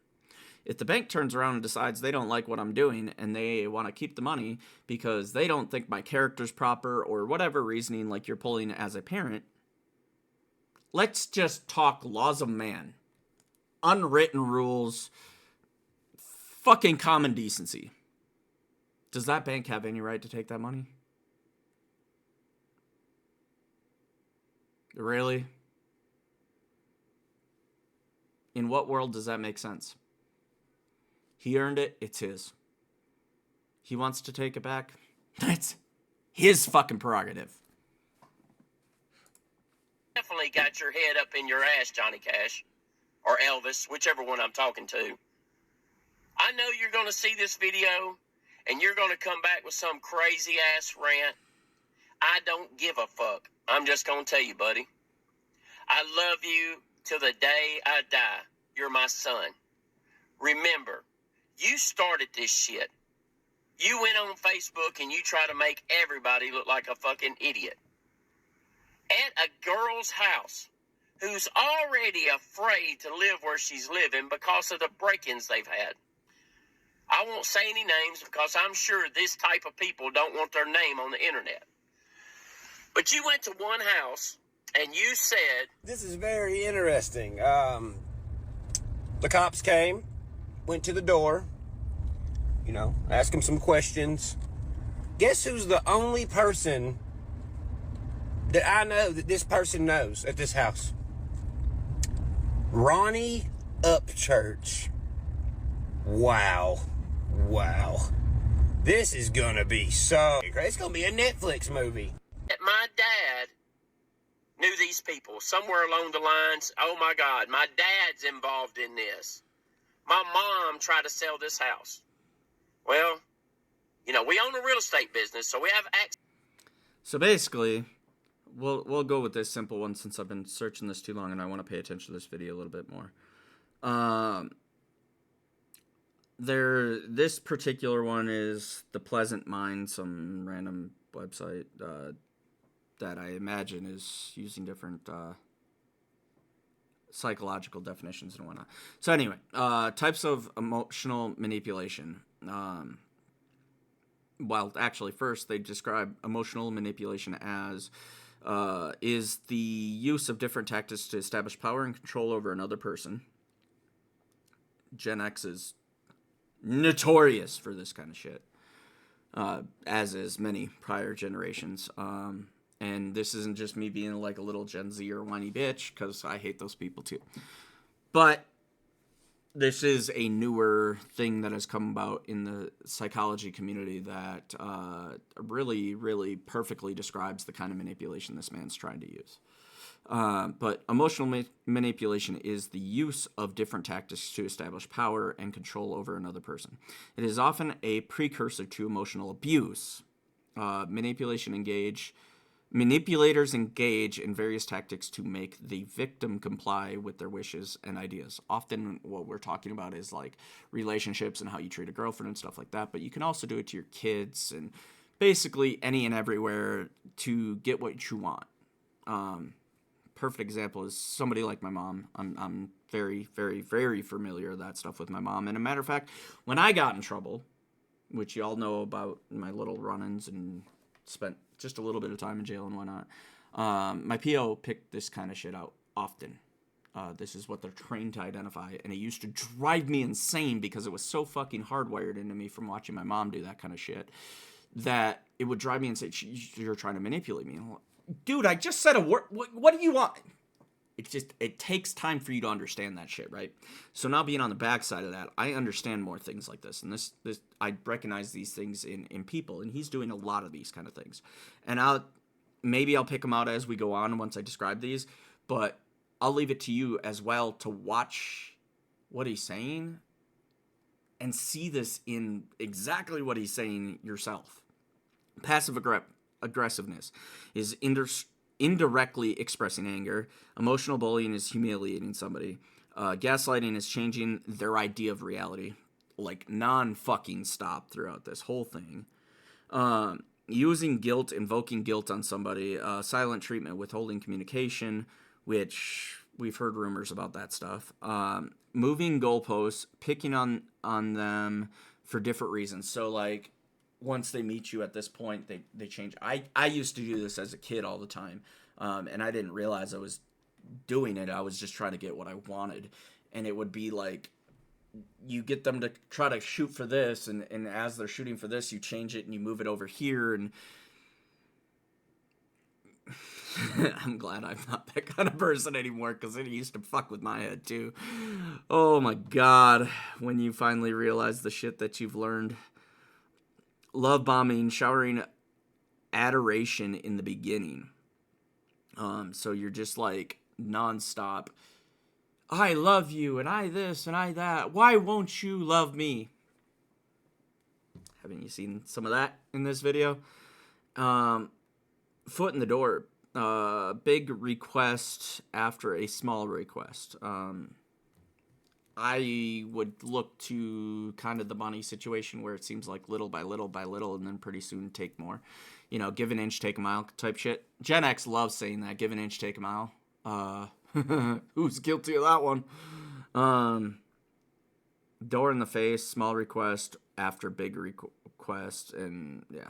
Speaker 1: If the bank turns around and decides they don't like what I'm doing and they want to keep the money because they don't think my character's proper or whatever reasoning like you're pulling as a parent, let's just talk laws of man. Unwritten rules. Fucking common decency. Does that bank have any right to take that money? Really? In what world does that make sense? He earned it, it's his. He wants to take it back, that's his fucking prerogative.
Speaker 2: Definitely got your head up in your ass, Johnny Cash. Or Elvis, whichever one I'm talking to. I know you're going to see this video, and you're going to come back with some crazy-ass rant. I don't give a fuck. I'm just going to tell you, buddy. I love you till the day I die. You're my son. Remember, you started this shit. You went on Facebook and you try to make everybody look like a fucking idiot. At a girl's house who's already afraid to live where she's living because of the break-ins they've had. I won't say any names because I'm sure this type of people don't want their name on the internet. But you went to one house and you said...
Speaker 3: This is very interesting. The cops came, went to the door, asked him some questions. Guess who's the only person that I know that this person knows at this house? Ronnie Upchurch. Wow. This is gonna be so great. It's gonna be a Netflix movie.
Speaker 2: My dad knew these people somewhere along the lines. Oh my God, my dad's involved in this. My mom tried to sell this house. Well, we own a real estate business, so we have access.
Speaker 1: So basically, we'll go with this simple one since I've been searching this too long and I want to pay attention to this video a little bit more. This particular one is The Pleasant Mind, some random website that I imagine is using different psychological definitions and whatnot. So anyway, types of emotional manipulation. Well, actually, first they describe emotional manipulation as is the use of different tactics to establish power and control over another person. Gen X is notorious for this kind of shit, as is many prior generations. And this isn't just me being like a little Gen Z or whiny bitch, because I hate those people too. But this is a newer thing that has come about in the psychology community that really, really perfectly describes the kind of manipulation this man's trying to use. But emotional manipulation is the use of different tactics to establish power and control over another person. It is often a precursor to emotional abuse. Manipulators engage in various tactics to make the victim comply with their wishes and ideas. Often what we're talking about is like relationships and how you treat a girlfriend and stuff like that, but you can also do it to your kids and basically any and everywhere to get what you want. Perfect example is somebody like my mom. I'm very, very, very familiar with that stuff with my mom. And a matter of fact, when I got in trouble, which you all know about my little run-ins and spent just a little bit of time in jail and whatnot, my PO picked this kind of shit out often. This is what they're trained to identify, and it used to drive me insane because it was so fucking hardwired into me from watching my mom do that kind of shit that it would drive me insane. You're trying to manipulate me. I'm like, dude, I just said a word. What do you want? It takes time for you to understand that shit, right? So now being on the backside of that, I understand more things like this. And this I recognize these things in people, and he's doing a lot of these kind of things. And maybe I'll pick them out as we go on once I describe these, but I'll leave it to you as well to watch what he's saying and see this in exactly what he's saying yourself. Passive aggressiveness is indirectly expressing anger. Emotional bullying is humiliating somebody. Gaslighting is changing their idea of reality. Like, non-fucking stop throughout this whole thing. Using guilt, invoking guilt on somebody. Silent treatment, withholding communication, which we've heard rumors about that stuff. Moving goalposts, picking on them for different reasons. So, like, once they meet you at this point, they change. I used to do this as a kid all the time, and I didn't realize I was doing it. I was just trying to get what I wanted. And it would be like, you get them to try to shoot for this, and as they're shooting for this, you change it and you move it over here, and I'm glad I'm not that kind of person anymore, because it used to fuck with my head too. Oh my god, when you finally realize the shit that you've learned. Love bombing, showering adoration in the beginning. So you're just like nonstop, I love you, and I this, and I that. Why won't you love me? Haven't you seen some of that in this video? Foot in the door. Big request after a small request. I would look to kind of the money situation where it seems like little by little by little, and then pretty soon take more. You know, give an inch, take a mile type shit. Gen X loves saying that, give an inch, take a mile. Who's guilty of that one? Door in the face, small request after big request, and yeah.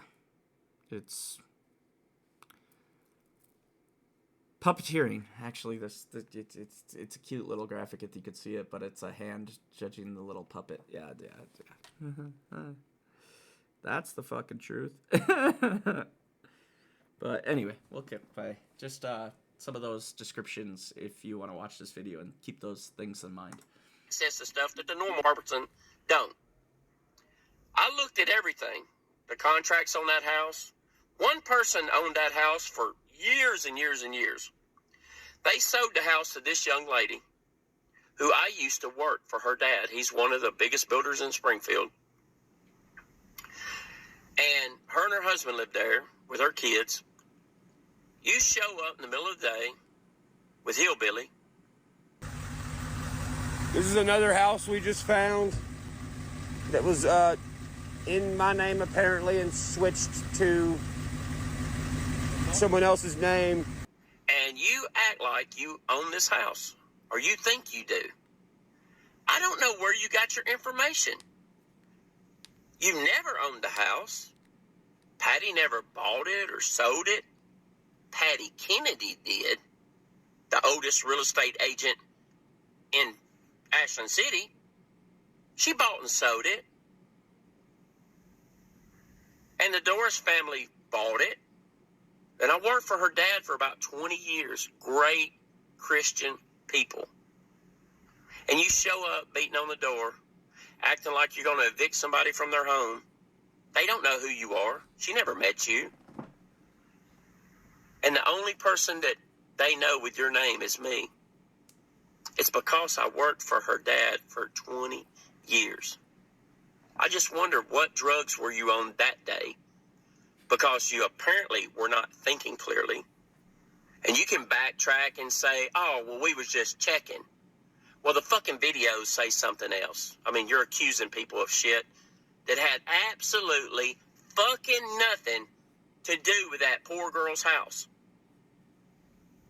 Speaker 1: It's puppeteering. Actually, it's a cute little graphic if you could see it, but it's a hand judging the little puppet. Yeah. That's the fucking truth. But anyway, we'll get by just some of those descriptions if you want to watch this video, and keep those things in mind.
Speaker 2: Access the stuff that the normal person don't. I looked at everything. The contracts on that house. One person owned that house for years and years and years. They sold the house to this young lady who I used to work for her dad. He's one of the biggest builders in Springfield. And her and her husband lived there with her kids. You show up in the middle of the day with hillbilly.
Speaker 3: This is another house we just found that was in my name apparently, and switched to someone else's name.
Speaker 2: And you act like you own this house, or you think you do. I don't know where you got your information. You never owned the house. Patty never bought it or sold it. Patty Kennedy did, the oldest real estate agent in Ashland City. She bought and sold it. And the Doris family bought it. And I worked for her dad for about 20 years. Great Christian people. And you show up beating on the door, acting like you're going to evict somebody from their home. They don't know who you are. She never met you. And the only person that they know with your name is me. It's because I worked for her dad for 20 years. I just wonder, what drugs were you on that day? Because you apparently were not thinking clearly. And you can backtrack and say, oh, well, we was just checking. Well, the fucking videos say something else. I mean, you're accusing people of shit that had absolutely fucking nothing to do with that poor girl's house.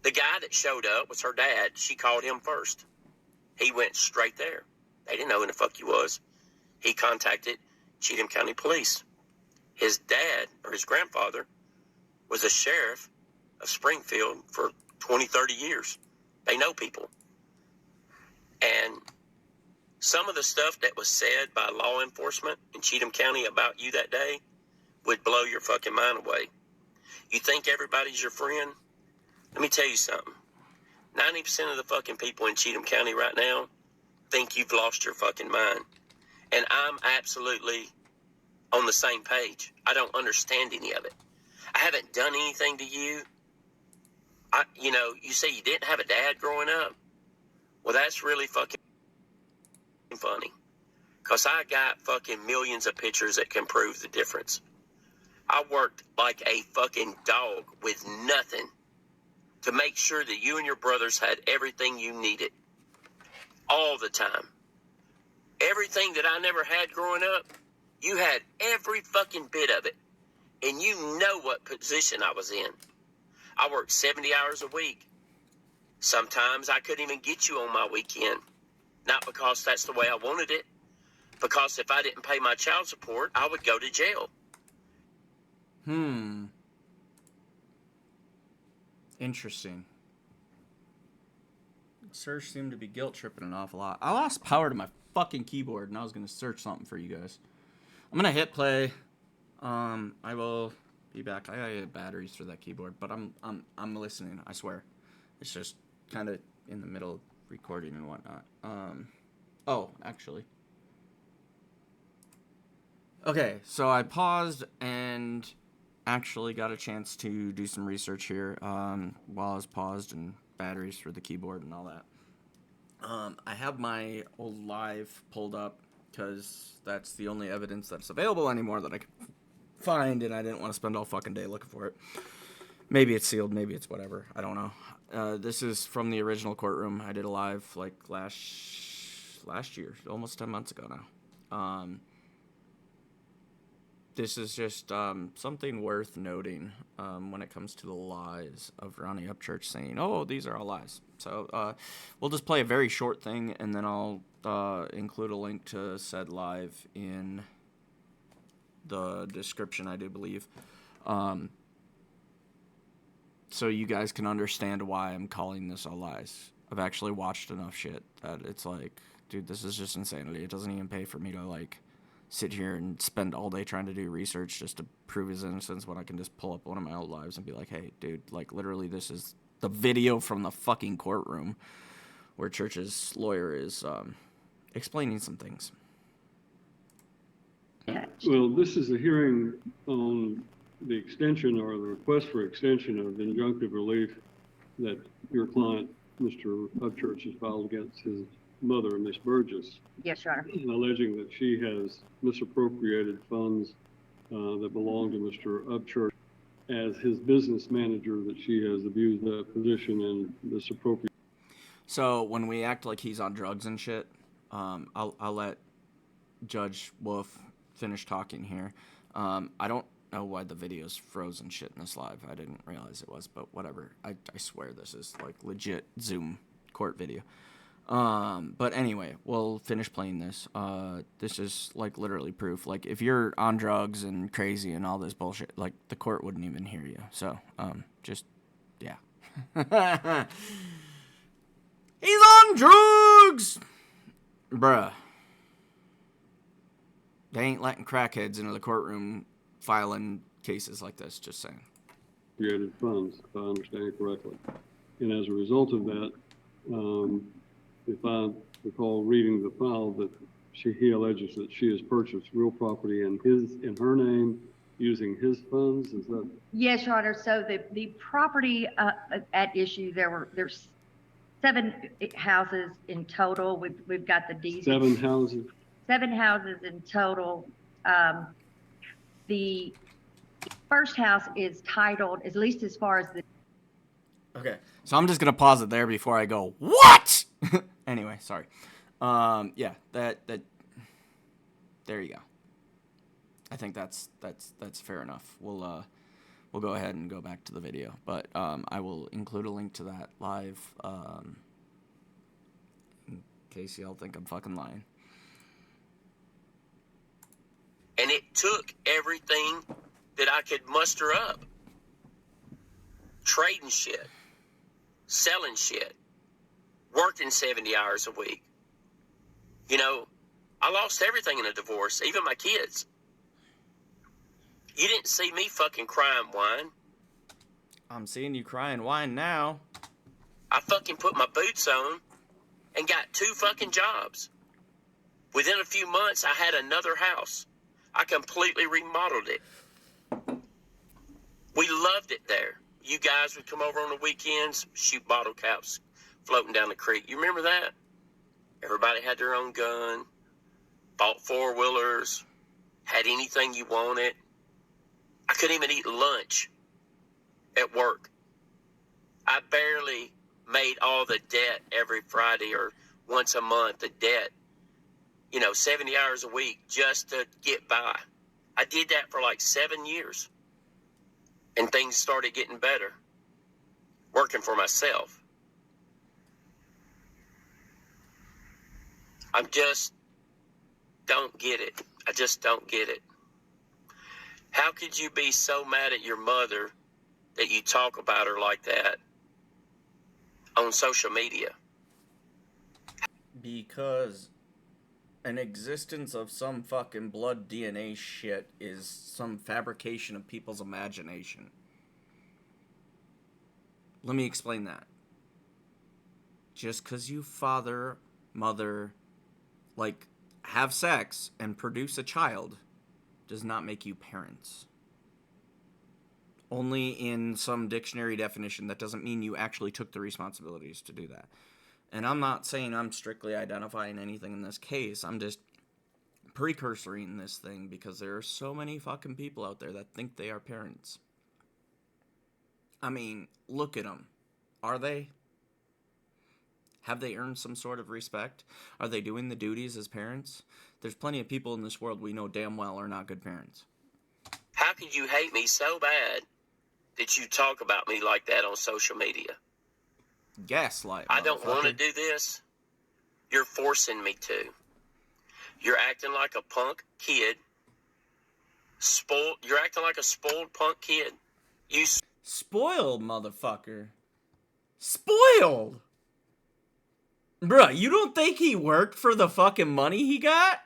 Speaker 2: The guy that showed up was her dad. She called him first. He went straight there. They didn't know who the fuck he was. He contacted Cheatham County Police. His dad, or his grandfather, was a sheriff of Springfield for 20, 30 years. They know people. And some of the stuff that was said by law enforcement in Cheatham County about you that day would blow your fucking mind away. You think everybody's your friend? Let me tell you something. 90% of the fucking people in Cheatham County right now think you've lost your fucking mind. And I'm absolutely on the same page. I don't understand any of it. I haven't done anything to you. You say you didn't have a dad growing up. Well, that's really fucking funny. Because I got fucking millions of pictures that can prove the difference. I worked like a fucking dog with nothing to make sure that you and your brothers had everything you needed. All the time. Everything that I never had growing up, you had every fucking bit of it. And you know what position I was in. I worked 70 hours a week. Sometimes I couldn't even get you on my weekend. Not because that's the way I wanted it. Because if I didn't pay my child support, I would go to jail.
Speaker 1: Interesting. Search seemed to be guilt tripping an awful lot. I lost power to my fucking keyboard, and I was gonna search something for you guys. I'm gonna hit play. I will be back. I gotta get batteries for that keyboard, but I'm listening. I swear. It's just kind of in the middle of recording and whatnot. Oh, actually. Okay, so I paused and actually got a chance to do some research here while I was paused, and batteries for the keyboard and all that. I have my old live pulled up because that's the only evidence that's available anymore that I can find, and I didn't want to spend all fucking day looking for it. Maybe it's sealed, maybe it's whatever. I don't know. This is from the original courtroom. I did a live like last year, almost 10 months ago now. This is just something worth noting when it comes to the lies of Ronnie Upchurch saying, oh, these are all lies. So we'll just play a very short thing, and then I'll include a link to said live in the description, I do believe. So you guys can understand why I'm calling this all lies. I've actually watched enough shit that it's like, dude, this is just insanity. It doesn't even pay for me to, like, sit here and spend all day trying to do research just to prove his innocence when I can just pull up one of my old lives and be like, hey, dude, like, literally this is the video from the fucking courtroom where Church's lawyer is explaining some things.
Speaker 4: Well, this is a hearing on the extension or the request for extension of injunctive relief that your client, Mr. Upchurch, has filed against his mother, Miss Burgess.
Speaker 5: Yes, Your Honor.
Speaker 4: Alleging that she has misappropriated funds that belong to Mr. Upchurch as his business manager, that she has abused that position and misappropriated.
Speaker 1: So when we act like he's on drugs and shit, I'll let Judge Wolf finish talking here. I don't know why the video's frozen shit in this live. I didn't realize it was, but whatever. I swear this is like legit Zoom court video. But anyway, we'll finish playing this. This is like literally proof. Like if you're on drugs and crazy and all this bullshit, like the court wouldn't even hear you. So, just, yeah. He's on drugs! Bruh. They ain't letting crackheads into the courtroom filing cases like this, just saying.
Speaker 4: Created funds, if I understand it correctly. And as a result of that, if I recall reading the file, that he alleges that she has purchased real property in her name using his funds. Is that?
Speaker 5: Yes, Your Honor. So the property at issue, there's 7 houses in total. We've got the deeds.
Speaker 4: 7 houses.
Speaker 5: 7 houses in total. The first house is titled, at least as far as the.
Speaker 1: Okay, so I'm just gonna pause it there before I go, what? Anyway, sorry. Yeah, that there you go. I think that's fair enough. We'll go ahead and go back to the video, but I will include a link to that live in case y'all think I'm fucking lying.
Speaker 2: And it took everything that I could muster up. Trading shit. Selling shit. Working 70 hours a week. You know, I lost everything in a divorce, even my kids. You didn't see me fucking crying wine.
Speaker 1: I'm seeing you crying wine now.
Speaker 2: I fucking put my boots on and got 2 fucking jobs. Within a few months, I had another house. I completely remodeled it. We loved it there. you guys would come over on the weekends, shoot bottle caps floating down the creek. You remember that? Everybody had their own gun, bought four-wheelers, had anything you wanted. I couldn't even eat lunch at work. I barely made all the debt every Friday or once a month, the debt, 70 hours a week just to get by. I did that for like 7 years. And things started getting better, working for myself. I just don't get it. I just don't get it. How could you be so mad at your mother that you talk about her like that on social media?
Speaker 1: Because an existence of some fucking blood DNA shit is some fabrication of people's imagination. Let me explain that. Just because you father, mother, have sex and produce a child does not make you parents. Only in some dictionary definition. That doesn't mean you actually took the responsibilities to do that. And I'm not saying I'm strictly identifying anything in this case. I'm just precursoring this thing because there are so many fucking people out there that think they are parents. I mean, look at them. Are they? Have they earned some sort of respect? Are they doing the duties as parents? There's plenty of people in this world we know damn well are not good parents.
Speaker 2: How could you hate me so bad that you talk about me like that on social media?
Speaker 1: Gaslight.
Speaker 2: I don't want to do this. You're forcing me to. You're acting like a punk kid. You're acting like a spoiled punk kid.
Speaker 1: Spoiled, motherfucker. Spoiled! Bruh, you don't think he worked for the fucking money he got?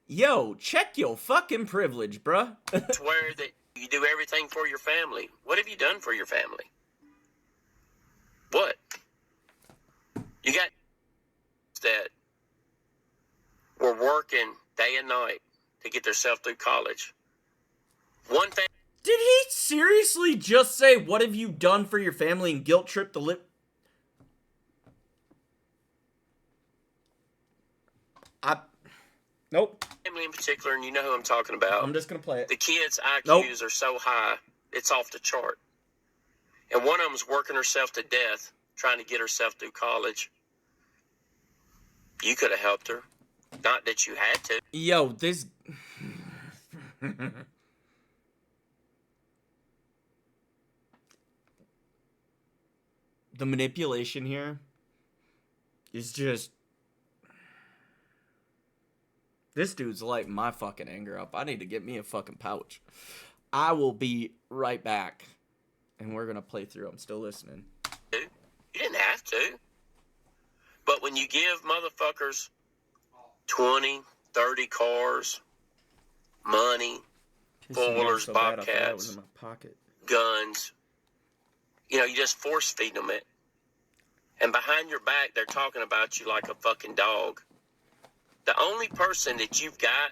Speaker 1: Yo, check your fucking privilege, bruh.
Speaker 2: Swear that you do everything for your family. What have you done for your family? What? You got that were working day and night to get themselves through college. One thing.
Speaker 1: Did he seriously just say, what have you done for your family, and guilt trip the lip? Nope.
Speaker 2: Family in particular, and you know who I'm talking about.
Speaker 1: I'm just gonna play it.
Speaker 2: The kids' IQs are so high, it's off the chart. And one of them's working herself to death, trying to get herself through college. You could have helped her. Not that you had to.
Speaker 1: Yo, this... The manipulation here is just... This dude's lighting my fucking anger up. I need to get me a fucking pouch. I will be right back. And we're gonna play through. I'm still listening.
Speaker 2: You didn't have to. But when you give motherfuckers 20, 30 cars, money, four-wheelers,
Speaker 1: so
Speaker 2: bobcats,
Speaker 1: in my pocket.
Speaker 2: guns, you just force feed them it. And behind your back, they're talking about you like a fucking dog. The only person that you've got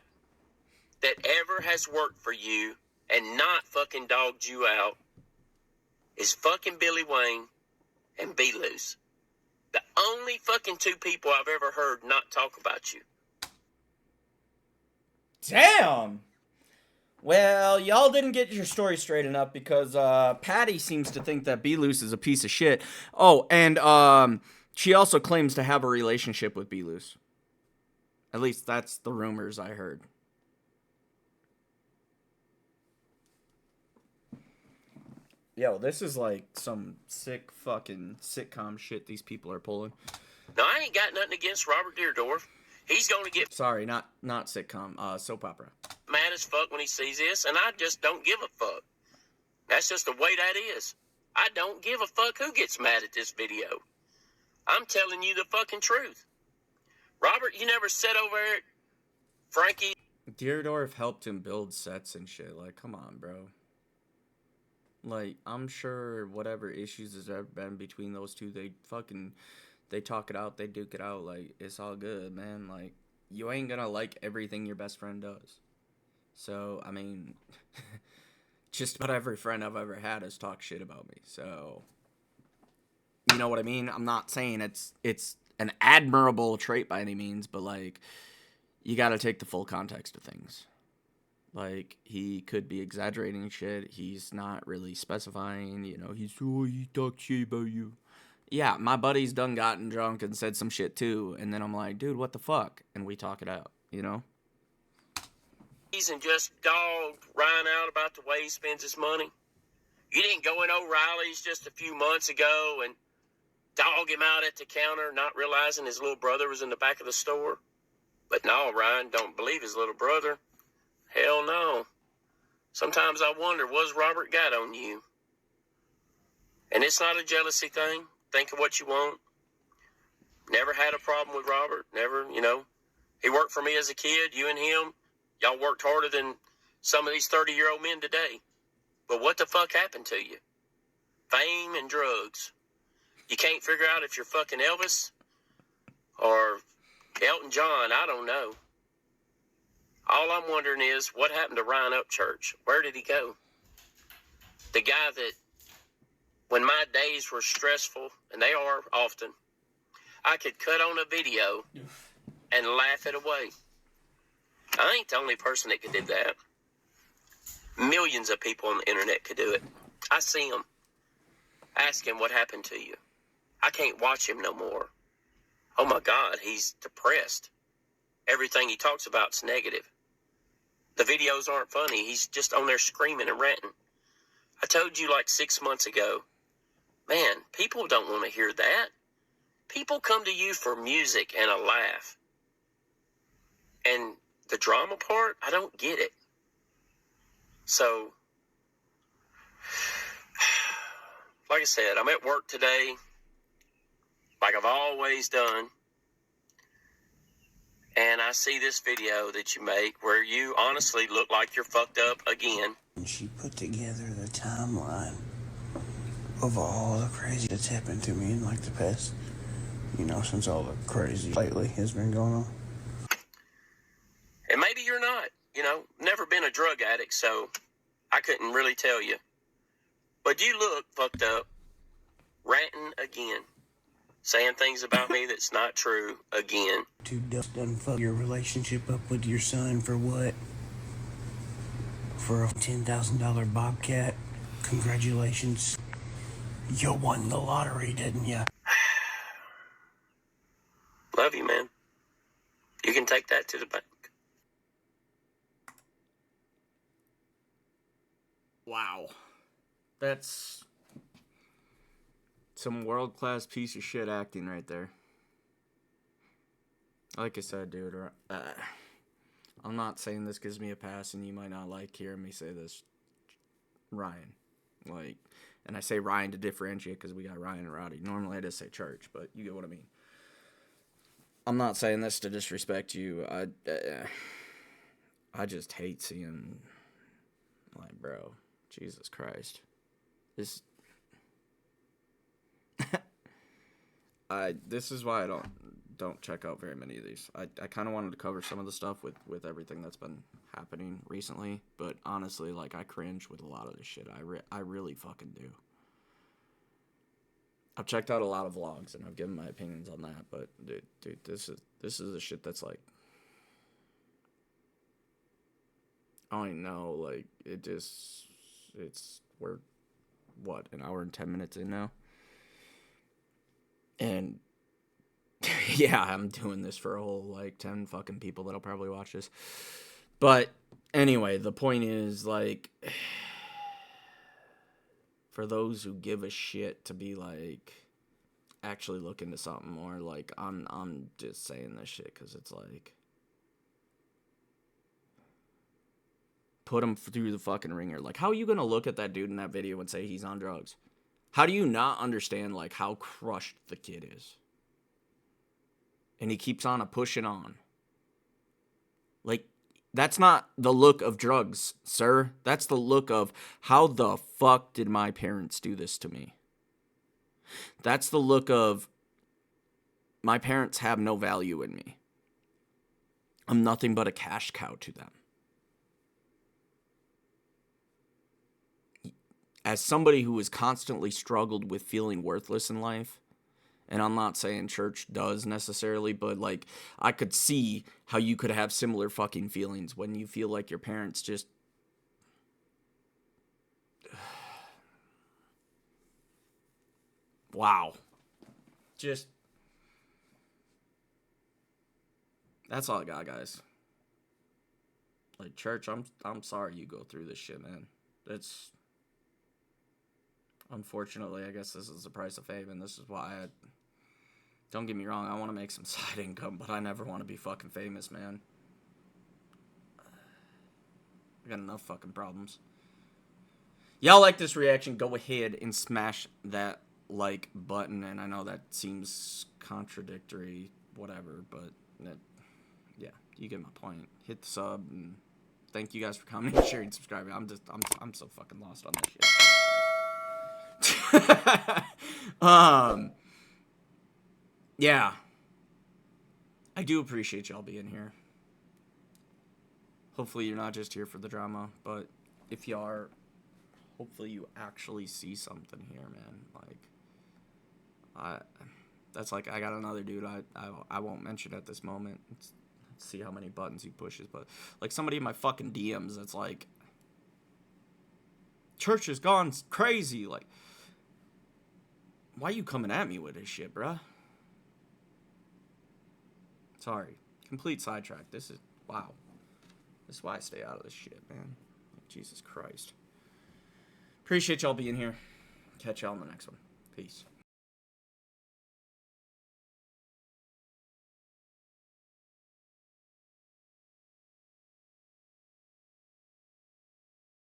Speaker 2: that ever has worked for you and not fucking dogged you out is fucking Billy Wayne and Be Loose. The only fucking two people I've ever heard not talk about you.
Speaker 1: Damn! Well, y'all didn't get your story straight enough because Patty seems to think that Be Loose is a piece of shit. Oh, and she also claims to have a relationship with Be Loose. At least that's the rumors I heard. Yo, this is like some sick fucking sitcom shit these people are pulling.
Speaker 2: Now, I ain't got nothing against Robert Deerdorf. He's going to get
Speaker 1: Sorry, not sitcom, soap opera.
Speaker 2: mad as fuck when he sees this, and I just don't give a fuck. That's just the way that is. I don't give a fuck who gets mad at this video. I'm telling you the fucking truth. Robert, you never sat over there, Frankie.
Speaker 1: Deerdorf helped him build sets and shit. Like, come on, bro. Like, I'm sure whatever issues has ever been between those two, they talk it out, they duke it out. Like, it's all good, man. Like, you ain't gonna like everything your best friend does. So, I mean, just about every friend I've ever had has talked shit about me. So, you know what I mean? I'm not saying it's an admirable trait by any means, but, like, you got to take the full context of things. Like, he could be exaggerating shit. He's not really specifying, you know, he talked shit about you. Yeah, my buddy's done gotten drunk and said some shit too, and then I'm like, dude, what the fuck? And we talk it out, you know?
Speaker 2: And just dogged Ryan out about the way he spends his money. You didn't go in O'Reilly's just a few months ago and dog him out at the counter, not realizing his little brother was in the back of the store. But no, Ryan don't believe his little brother. Hell no. Sometimes I wonder, what's Robert got on you? And it's not a jealousy thing. Think of what you want. Never had a problem with Robert. Never, you know. He worked for me as a kid. You and him, y'all worked harder than some of these 30-year-old men today. But what the fuck happened to you? Fame and drugs. You can't figure out if you're fucking Elvis or Elton John. I don't know. All I'm wondering is, what happened to Ryan Upchurch? Where did he go? The guy that, when my days were stressful, and they are often, I could cut on a video and laugh it away. I ain't the only person that could do that. Millions of people on the internet could do it. I see them. Ask him what happened to you. I can't watch him no more. Oh my God, he's depressed. Everything he talks about is negative. The videos aren't funny. He's just on there screaming and ranting. I told you like 6 months ago, man, people don't want to hear that. People come to you for music and a laugh. And the drama part, I don't get it. So, like I said, I'm at work today, like I've always done. And I see this video that you make where you honestly look like you're fucked up again.
Speaker 3: And she put together the timeline of all the crazy that's happened to me in like the past, you know, since all the crazy lately has been going on.
Speaker 2: And maybe you're not, you know, never been a drug addict, so I couldn't really tell you. But you look fucked up, ranting again. Saying things about me that's not true again.
Speaker 3: To done fuck your relationship up with your son for what? For a $10,000 Bobcat? Congratulations. You won the lottery, didn't you?
Speaker 2: Love you, man. You can take that to the bank.
Speaker 1: Wow. That's some world-class piece of shit acting right there. Like I said, dude, I'm not saying this gives me a pass, and you might not like hearing me say this, Ryan. Like, and I say Ryan to differentiate because we got Ryan and Roddy. Normally I just say Church, but you get what I mean. I'm not saying this to disrespect you. I just hate seeing, like, bro, Jesus Christ. This is why I don't check out very many of these. I kind of wanted to cover some of the stuff with everything that's been happening recently, but honestly, like, I cringe with a lot of this shit. I really fucking do. I've checked out a lot of vlogs and I've given my opinions on that, but dude, this is the shit that's like, I don't even know, like, we're what, an hour and 10 minutes in now? And yeah, I'm doing this for a whole, like, 10 fucking people that'll probably watch this. But anyway, the point is, like, for those who give a shit to be, like, actually look into something more, like, I'm just saying this shit because it's like, put him through the fucking ringer. Like, how are you gonna look at that dude in that video and say he's on drugs? How do you not understand, like, how crushed the kid is? And he keeps on pushing on. Like, that's not the look of drugs, sir. That's the look of, how the fuck did my parents do this to me? That's the look of, my parents have no value in me. I'm nothing but a cash cow to them. as somebody who has constantly struggled with feeling worthless in life, and I'm not saying church does necessarily, but, like, I could see how you could have similar fucking feelings when you feel like your parents just... Wow. Just... That's all I got, guys. Like, church, I'm sorry you go through this shit, man. It's... Unfortunately, I guess this is the price of fame, and this is why I... Don't get me wrong, I want to make some side income, but I never want to be fucking famous, man. I got enough fucking problems. Y'all like this reaction, go ahead and smash that like button, and I know that seems contradictory, whatever, but yeah, you get my point. Hit the sub, and thank you guys for commenting, sharing, subscribing. I'm so fucking lost on that shit. Yeah. I do appreciate y'all being here. Hopefully you're not just here for the drama, but if you are, hopefully you actually see something here, man. Like, that's like, I got another dude I won't mention at this moment. Let's see how many buttons he pushes, but like somebody in my fucking DMs that's like, church has gone crazy. Like, why you coming at me with this shit, bruh? Sorry. Complete sidetrack. This is, wow. This is why I stay out of this shit, man. Like, Jesus Christ. Appreciate y'all being here. Catch y'all in the next one. Peace.